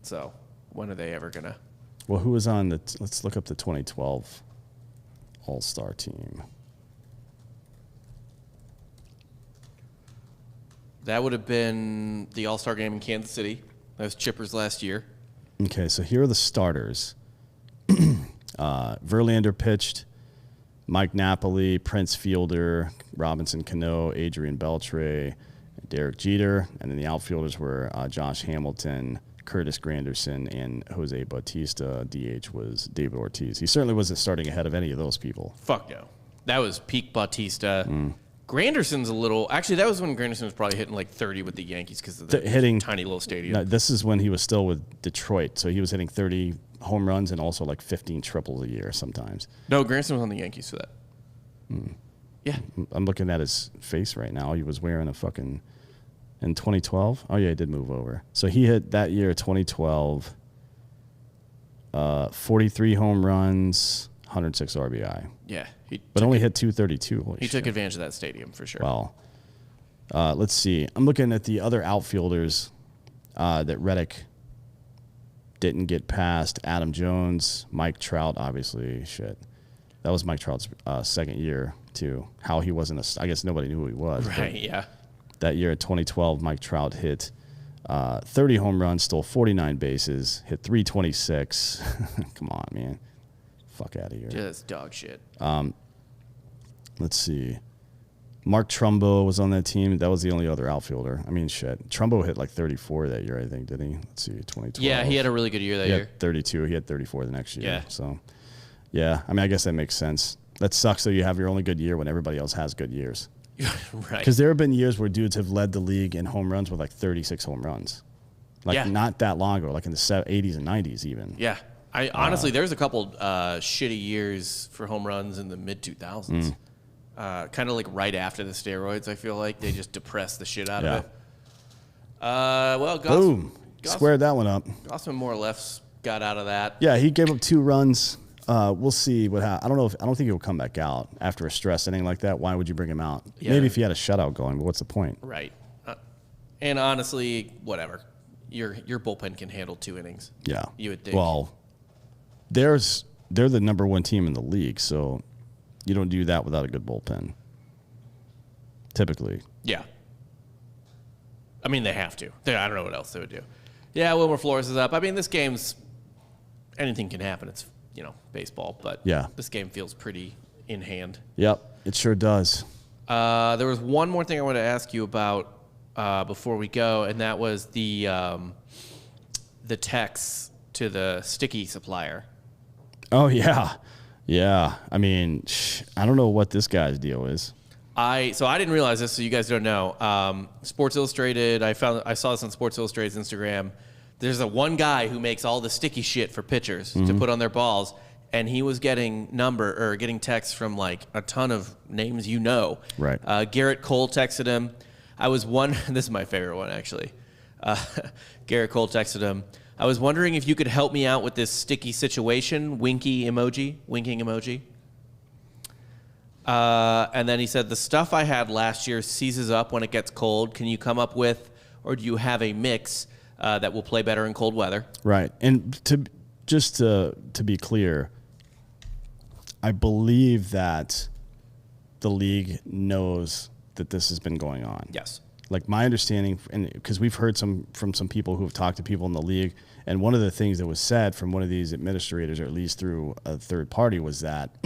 [SPEAKER 2] So, when are they ever going to?
[SPEAKER 3] Well, who was on let's look up the 2012 all-star team.
[SPEAKER 2] That would have been the all-star game in Kansas City. That was Chipper's last year.
[SPEAKER 3] Okay, so here are the starters. Verlander pitched. Mike Napoli, Prince Fielder, Robinson Cano, Adrian Beltre, Derek Jeter. And then the outfielders were Josh Hamilton, Curtis Granderson, and Jose Bautista. DH was David Ortiz. He certainly wasn't starting ahead of any of those people.
[SPEAKER 2] Fuck no. That was peak Bautista. Granderson's a little... Actually, that was when Granderson was probably hitting like 30 with the Yankees because of the tiny little stadium.
[SPEAKER 3] No, this is when he was still with Detroit. So he was hitting 30 home runs and also like 15 triples a year sometimes.
[SPEAKER 2] No, Granderson was on the Yankees for that. Yeah.
[SPEAKER 3] I'm looking at his face right now. He was wearing a fucking... In 2012? Oh, yeah, he did move over. So he hit that year, 2012, 43 home runs, 106 RBI.
[SPEAKER 2] Yeah.
[SPEAKER 3] But only hit 232.
[SPEAKER 2] He took advantage of that stadium for sure.
[SPEAKER 3] Well, let's see. I'm looking at the other outfielders that Reddick didn't get past. Adam Jones, Mike Trout, obviously. Shit. That was Mike Trout's second year, too. How he wasn't I guess nobody knew who he was.
[SPEAKER 2] Right, yeah.
[SPEAKER 3] That year, 2012, Mike Trout hit 30 home runs, stole 49 bases, hit 326. Come on, man. Fuck out of here.
[SPEAKER 2] Just dog shit.
[SPEAKER 3] Let's see. Mark Trumbo was on that team. That was the only other outfielder. I mean, shit. Trumbo hit like 34 that year, I think, did he? Let's see, 2012.
[SPEAKER 2] Yeah, he had a really good year that year.
[SPEAKER 3] 32. He had 34 the next year.
[SPEAKER 2] Yeah.
[SPEAKER 3] So, yeah, I mean, I guess that makes sense. That sucks that you have your only good year when everybody else has good years.
[SPEAKER 2] Right.
[SPEAKER 3] Because there have been years where dudes have led the league in home runs with like 36 home runs. Like not that long ago, like in the 80s and 90s even.
[SPEAKER 2] Yeah. Honestly, there's a couple shitty years for home runs in the mid-2000s. Kind of like right after the steroids, I feel like. They just depressed the shit out of it. Well,
[SPEAKER 3] Boom. Squared that one up.
[SPEAKER 2] Gausman more or less got out of that.
[SPEAKER 3] Yeah, he gave up 2 runs. We'll see what happens. I don't think he'll come back out after a stress inning like that. Why would you bring him out? Yeah. Maybe if he had a shutout going, but what's the point?
[SPEAKER 2] Right. And honestly, whatever. Your bullpen can handle 2 innings.
[SPEAKER 3] Yeah.
[SPEAKER 2] You would think.
[SPEAKER 3] Well, they're the number 1 team in the league, so you don't do that without a good bullpen. Typically.
[SPEAKER 2] Yeah. I mean, they have to. I don't know what else they would do. Yeah, Wilmer Flores is up. I mean, this game's anything can happen. It's baseball, but
[SPEAKER 3] yeah,
[SPEAKER 2] this game feels pretty in hand.
[SPEAKER 3] Yep, it sure does.
[SPEAKER 2] There was one more thing I wanted to ask you about before we go, and that was the text to the sticky supplier.
[SPEAKER 3] Oh, yeah. Yeah. I mean, I don't know what this guy's deal is.
[SPEAKER 2] So I didn't realize this, so you guys don't know. Sports Illustrated, I saw this on Sports Illustrated's Instagram. There's one guy who makes all the sticky shit for pitchers to put on their balls, and he was getting texts from like a ton of names
[SPEAKER 3] Right.
[SPEAKER 2] Garrett Cole texted him. This is my favorite one, actually. Garrett Cole texted him. I was wondering if you could help me out with this sticky situation. Winking emoji. And then he said, the stuff I had last year seizes up when it gets cold. Can you come up with, or do you have a mix that will play better in cold weather?
[SPEAKER 3] Right. And to be clear, I believe that the league knows that this has been going on.
[SPEAKER 2] Yes.
[SPEAKER 3] Like my understanding, and because we've heard from some people who've talked to people in the league, and one of the things that was said from one of these administrators, or at least through a third party, was that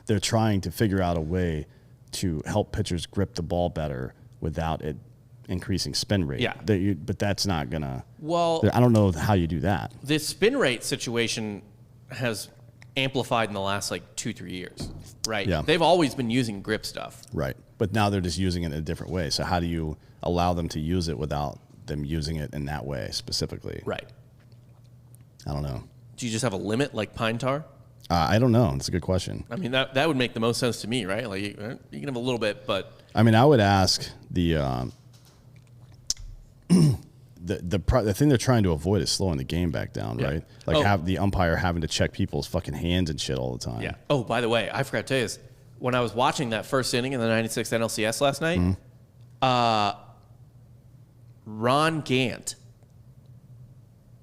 [SPEAKER 3] they're trying to figure out a way to help pitchers grip the ball better without it increasing spin rate.
[SPEAKER 2] Yeah.
[SPEAKER 3] But that's not gonna.
[SPEAKER 2] Well,
[SPEAKER 3] I don't know how you do that.
[SPEAKER 2] The spin rate situation has amplified in the last 2-3 years, right?
[SPEAKER 3] Yeah.
[SPEAKER 2] They've always been using grip stuff.
[SPEAKER 3] Right. But now they're just using it in a different way. So how do you allow them to use it without them using it in that way specifically?
[SPEAKER 2] Right.
[SPEAKER 3] I don't know.
[SPEAKER 2] Do you just have a limit like pine tar?
[SPEAKER 3] I don't know. That's a good question.
[SPEAKER 2] I mean, that would make the most sense to me, right? Like you can have a little bit, but
[SPEAKER 3] I mean, I would ask the thing they're trying to avoid is slowing the game back down,
[SPEAKER 2] Yeah.
[SPEAKER 3] right? Like have the umpire having to check people's fucking hands and shit all the time.
[SPEAKER 2] yeah. Oh, by the way, I forgot to tell you this. When I was watching that first inning in the 96th NLCS last night, Ron Gant,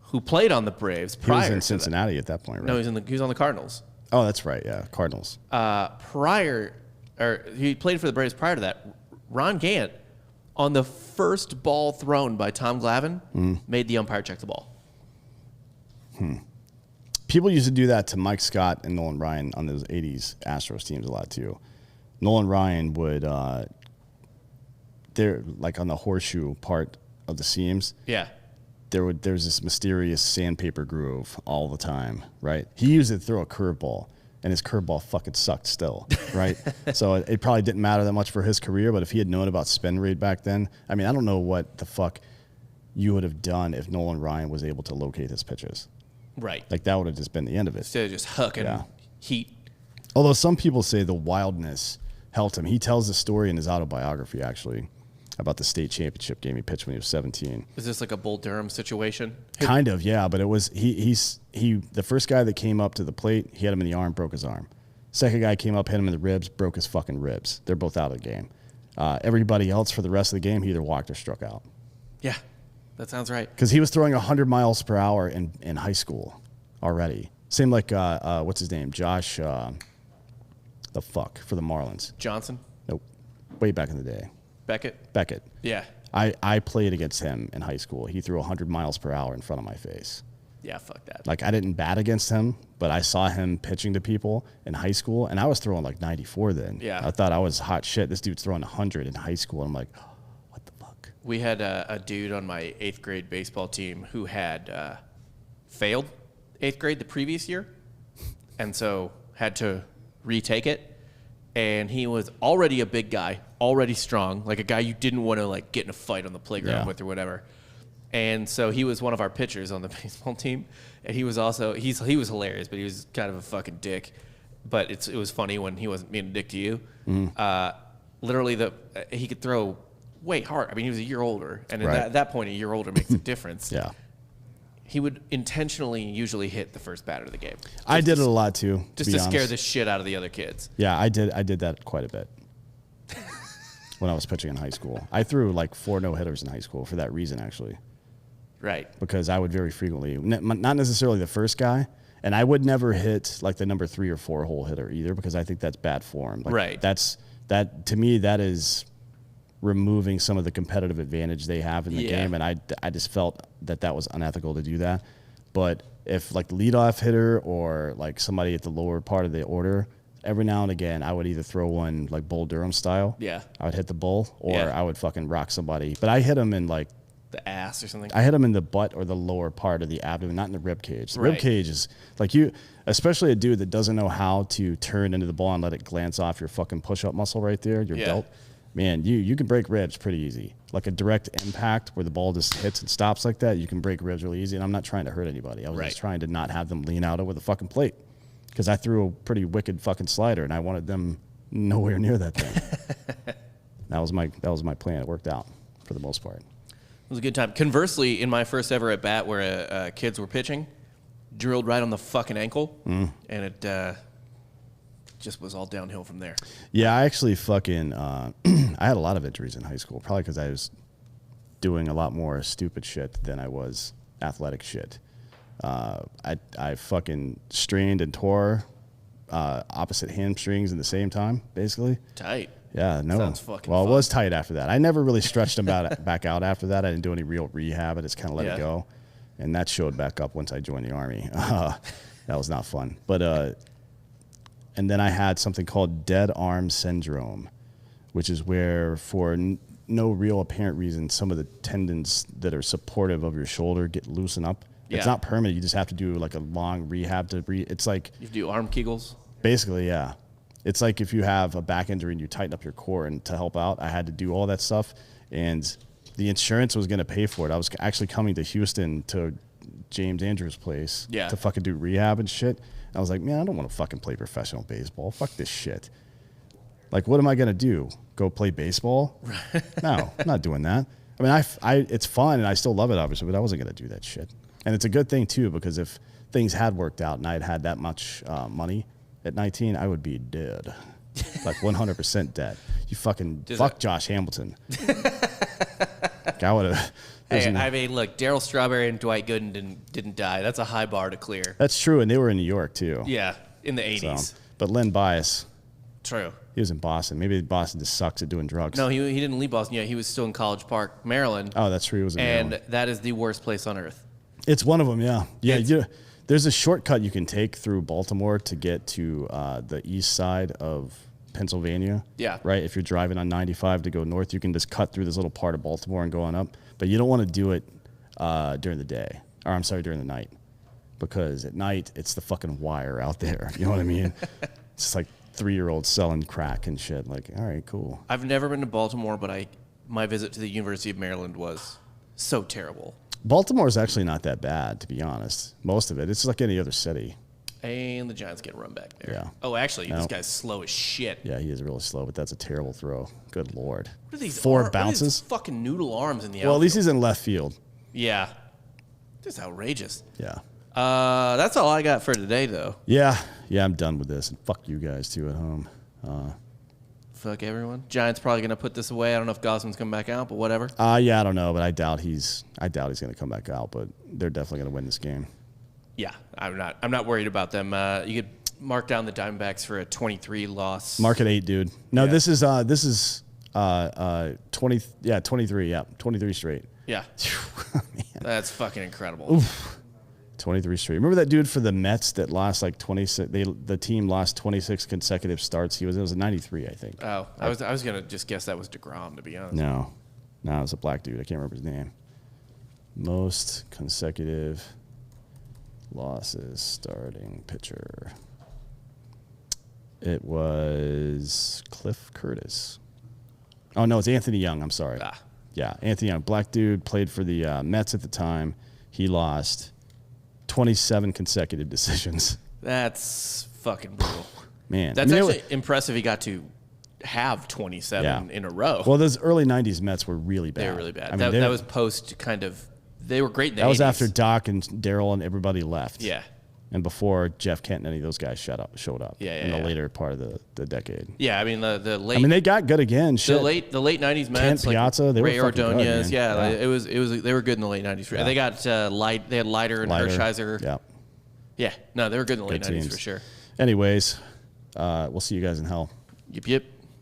[SPEAKER 2] who played on the Braves
[SPEAKER 3] He
[SPEAKER 2] prior
[SPEAKER 3] was in
[SPEAKER 2] to
[SPEAKER 3] Cincinnati at that point, right?
[SPEAKER 2] No, he was on the Cardinals.
[SPEAKER 3] Oh, that's right. Yeah, Cardinals.
[SPEAKER 2] He played for the Braves prior to that. Ron Gant, on the first ball thrown by Tom Glavine, made the umpire check the ball.
[SPEAKER 3] People used to do that to Mike Scott and Nolan Ryan on those 80s Astros teams a lot too. Nolan Ryan would, they're like on the horseshoe part of the seams.
[SPEAKER 2] Yeah.
[SPEAKER 3] There's this mysterious sandpaper groove all the time, right? He used it to throw a curveball, and his curveball fucking sucked still, right? So it probably didn't matter that much for his career, but if he had known about spin rate back then, I mean, I don't know what the fuck you would have done if Nolan Ryan was able to locate his pitches.
[SPEAKER 2] Right.
[SPEAKER 3] Like, that would have just been the end of it.
[SPEAKER 2] Instead of just hucking heat.
[SPEAKER 3] Although some people say the wildness helped him. He tells the story in his autobiography, actually, about the state championship game he pitched when he was 17.
[SPEAKER 2] Is this like a Bull Durham situation?
[SPEAKER 3] Kind of, yeah. But it was the first guy that came up to the plate, he hit him in the arm, broke his arm. Second guy came up, hit him in the ribs, broke his fucking ribs. They're both out of the game. Everybody else for the rest of the game, he either walked or struck out.
[SPEAKER 2] Yeah, that sounds right.
[SPEAKER 3] Because he was throwing 100 miles per hour in high school already. Same like, what's his name? Josh, for the Marlins.
[SPEAKER 2] Johnson?
[SPEAKER 3] Nope. Way back in the day.
[SPEAKER 2] Beckett? Yeah.
[SPEAKER 3] I played against him in high school. He threw 100 miles per hour in front of my face.
[SPEAKER 2] Yeah, fuck that.
[SPEAKER 3] Like, I didn't bat against him, but I saw him pitching to people in high school, and I was throwing like 94 then.
[SPEAKER 2] Yeah.
[SPEAKER 3] I thought I was hot shit. This dude's throwing 100 in high school, and I'm like, oh, what the fuck?
[SPEAKER 2] We had a dude on my 8th grade baseball team who had failed 8th grade the previous year, and so had to retake it. And he was already a big guy, already strong, like a guy you didn't want to like get in a fight on the playground with or whatever. And so he was one of our pitchers on the baseball team, and he was also he was hilarious, but he was kind of a fucking dick. But it was funny when he wasn't being a dick to you. Literally, he could throw way hard. I mean, he was a year older, and at that point, a year older makes a difference.
[SPEAKER 3] Yeah.
[SPEAKER 2] He would intentionally usually hit the first batter of the game.
[SPEAKER 3] I did it a lot too.
[SPEAKER 2] Just to scare the shit out of the other kids.
[SPEAKER 3] Yeah, I did that quite a bit when I was pitching in high school. I threw like 4 no-hitters in high school for that reason, actually.
[SPEAKER 2] Right.
[SPEAKER 3] Because I would very frequently, not necessarily the first guy, and I would never hit like the number 3 or 4 hole hitter either, because I think that's bad form. Like,
[SPEAKER 2] right.
[SPEAKER 3] That to me, that is removing some of the competitive advantage they have in the game, and I just felt that was unethical to do that. But if like leadoff hitter or like somebody at the lower part of the order, every now and again, I would either throw one like Bull Durham style.
[SPEAKER 2] Yeah.
[SPEAKER 3] I would hit the bull, or
[SPEAKER 2] Yeah.
[SPEAKER 3] I would fucking rock somebody. But I hit him in like
[SPEAKER 2] The ass or something.
[SPEAKER 3] I hit him in the butt or the lower part of the abdomen, not in the rib cage. The
[SPEAKER 2] Right.
[SPEAKER 3] rib cage is like you, especially a dude that doesn't know how to turn into the ball and let it glance off your fucking push-up muscle right there, your
[SPEAKER 2] Yeah.
[SPEAKER 3] delt. Man, you can break ribs pretty easy. Like a direct impact where the ball just hits and stops like that, you can break ribs really easy. And I'm not trying to hurt anybody. I was
[SPEAKER 2] Right.
[SPEAKER 3] just trying to not have them lean out over the fucking plate because I threw a pretty wicked fucking slider and I wanted them nowhere near that thing. That was my plan. It worked out for the most part.
[SPEAKER 2] It was a good time. Conversely, in my first ever at bat where kids were pitching, drilled right on the fucking ankle, and it just was all downhill from there.
[SPEAKER 3] Yeah, I actually fucking I had a lot of injuries in high school, probably because I was doing a lot more stupid shit than I was athletic shit. I fucking strained and tore opposite hamstrings in the same time, basically.
[SPEAKER 2] Tight.
[SPEAKER 3] Yeah, no.
[SPEAKER 2] Sounds fucking
[SPEAKER 3] well,
[SPEAKER 2] fun.
[SPEAKER 3] it was tight after that. I never really stretched them back out after that. I didn't do any real rehab. I just kind of let
[SPEAKER 2] Yeah.
[SPEAKER 3] it go. And that showed back up once I joined the Army. That was not fun. But and then I had something called dead arm syndrome, which is where for no real apparent reason, some of the tendons that are supportive of your shoulder get loosened up.
[SPEAKER 2] Yeah.
[SPEAKER 3] It's not permanent. You just have to do like a long rehab to it's like
[SPEAKER 2] You do arm kegels?
[SPEAKER 3] basically, yeah. It's like if you have a back injury and you tighten up your core, and to help out, I had to do all that stuff, and the insurance was going to pay for it. I was actually coming to Houston to James Andrews' place to fucking do rehab and shit. And I was like, man, I don't want to fucking play professional baseball. Fuck this shit. Like, what am I going to do? Go play baseball? No, I'm not doing that. I mean, it's fun, and I still love it, obviously, but I wasn't going to do that shit. And it's a good thing, too, because if things had worked out and I had had that much money at 19, I would be dead. Like 100% dead. You fucking fuck Josh Hamilton. I would have.
[SPEAKER 2] Hey, I mean, look, Darryl Strawberry and Dwight Gooden didn't die. That's a high bar to clear.
[SPEAKER 3] That's true, and they were in New York, too.
[SPEAKER 2] Yeah, in the 80s.
[SPEAKER 3] So, but Len Bias,
[SPEAKER 2] True.
[SPEAKER 3] he was in Boston. Maybe Boston just sucks at doing drugs.
[SPEAKER 2] No, he didn't leave Boston yet. He was still in College Park, Maryland.
[SPEAKER 3] Oh, that's true. He was in
[SPEAKER 2] And
[SPEAKER 3] Maryland.
[SPEAKER 2] that is the worst place on earth.
[SPEAKER 3] It's one of them, yeah. Yeah, there's a shortcut you can take through Baltimore to get to the east side of Pennsylvania.
[SPEAKER 2] Yeah.
[SPEAKER 3] Right? If you're driving on 95 to go north, you can just cut through this little part of Baltimore and go on up. But you don't want to do it during the day. Or, I'm sorry, during the night. Because at night, it's the fucking wire out there. You know what I mean? It's just like 3-year-olds selling crack and shit. Like, all right, cool.
[SPEAKER 2] I've never been to Baltimore, but my visit to the University of Maryland was so terrible.
[SPEAKER 3] Baltimore is actually not that bad, to be honest. Most of it. It's like any other city.
[SPEAKER 2] And the Giants get run back there.
[SPEAKER 3] Yeah.
[SPEAKER 2] Oh, actually,
[SPEAKER 3] No.
[SPEAKER 2] this guy's slow as shit.
[SPEAKER 3] Yeah, he is really slow, but that's a terrible throw. Good Lord.
[SPEAKER 2] What are these
[SPEAKER 3] Four
[SPEAKER 2] What are
[SPEAKER 3] bounces?
[SPEAKER 2] these fucking noodle arms in the
[SPEAKER 3] Well, at least
[SPEAKER 2] outfield?
[SPEAKER 3] he's in left field.
[SPEAKER 2] Yeah. This is outrageous.
[SPEAKER 3] Yeah.
[SPEAKER 2] That's all I got for today, though.
[SPEAKER 3] Yeah, I'm done with this. And fuck you guys, too, at home.
[SPEAKER 2] Fuck everyone. Giants probably going to put this away. I don't know if Gausman's coming back out, but whatever.
[SPEAKER 3] Yeah, I don't know, but I doubt he's going to come back out, but they're definitely going to win this game.
[SPEAKER 2] Yeah, I'm not worried about them. You could mark down the Diamondbacks for a 23 loss.
[SPEAKER 3] Mark at 8, dude. No,
[SPEAKER 2] Yeah.
[SPEAKER 3] this is 23 straight.
[SPEAKER 2] Yeah.
[SPEAKER 3] Man.
[SPEAKER 2] That's fucking incredible.
[SPEAKER 3] Oof. 23 straight. Remember that dude for the Mets that lost like 26? The team lost 26 consecutive starts. It was a 93, I think.
[SPEAKER 2] Oh, I was gonna just guess that was DeGrom, to be honest.
[SPEAKER 3] No, it was a black dude. I can't remember his name. Most consecutive losses starting pitcher. It was Cliff Curtis. Oh no, it's Anthony Young. I'm sorry. Yeah, Anthony Young, black dude, played for the Mets at the time. He lost 27 consecutive decisions.
[SPEAKER 2] That's fucking brutal.
[SPEAKER 3] Man,
[SPEAKER 2] That's actually impressive. He got to have 27 in a row.
[SPEAKER 3] Well, those early 90s Mets were really bad.
[SPEAKER 2] They were really bad.
[SPEAKER 3] I mean,
[SPEAKER 2] that was post kind of. They were great in the 80s.
[SPEAKER 3] That was after Doc and Darryl and everybody left.
[SPEAKER 2] Yeah.
[SPEAKER 3] And before Jeff Kent and any of those guys showed up in the
[SPEAKER 2] Yeah.
[SPEAKER 3] later part of the decade.
[SPEAKER 2] Yeah, I mean the late.
[SPEAKER 3] I mean, they got good again. Shit.
[SPEAKER 2] The late 90s Mets, like
[SPEAKER 3] Piazza, they were
[SPEAKER 2] Ray
[SPEAKER 3] fucking good,
[SPEAKER 2] Ordonez.
[SPEAKER 3] man.
[SPEAKER 2] Yeah,
[SPEAKER 3] Yeah.
[SPEAKER 2] it was they were good in the late 90s.
[SPEAKER 3] Yeah.
[SPEAKER 2] They got they had Leiter and Hershiser.
[SPEAKER 3] Yeah.
[SPEAKER 2] Yeah, no, they were good in the late
[SPEAKER 3] Good
[SPEAKER 2] 90s
[SPEAKER 3] teams.
[SPEAKER 2] for sure.
[SPEAKER 3] Anyways, we'll see you guys in hell.
[SPEAKER 2] Yep.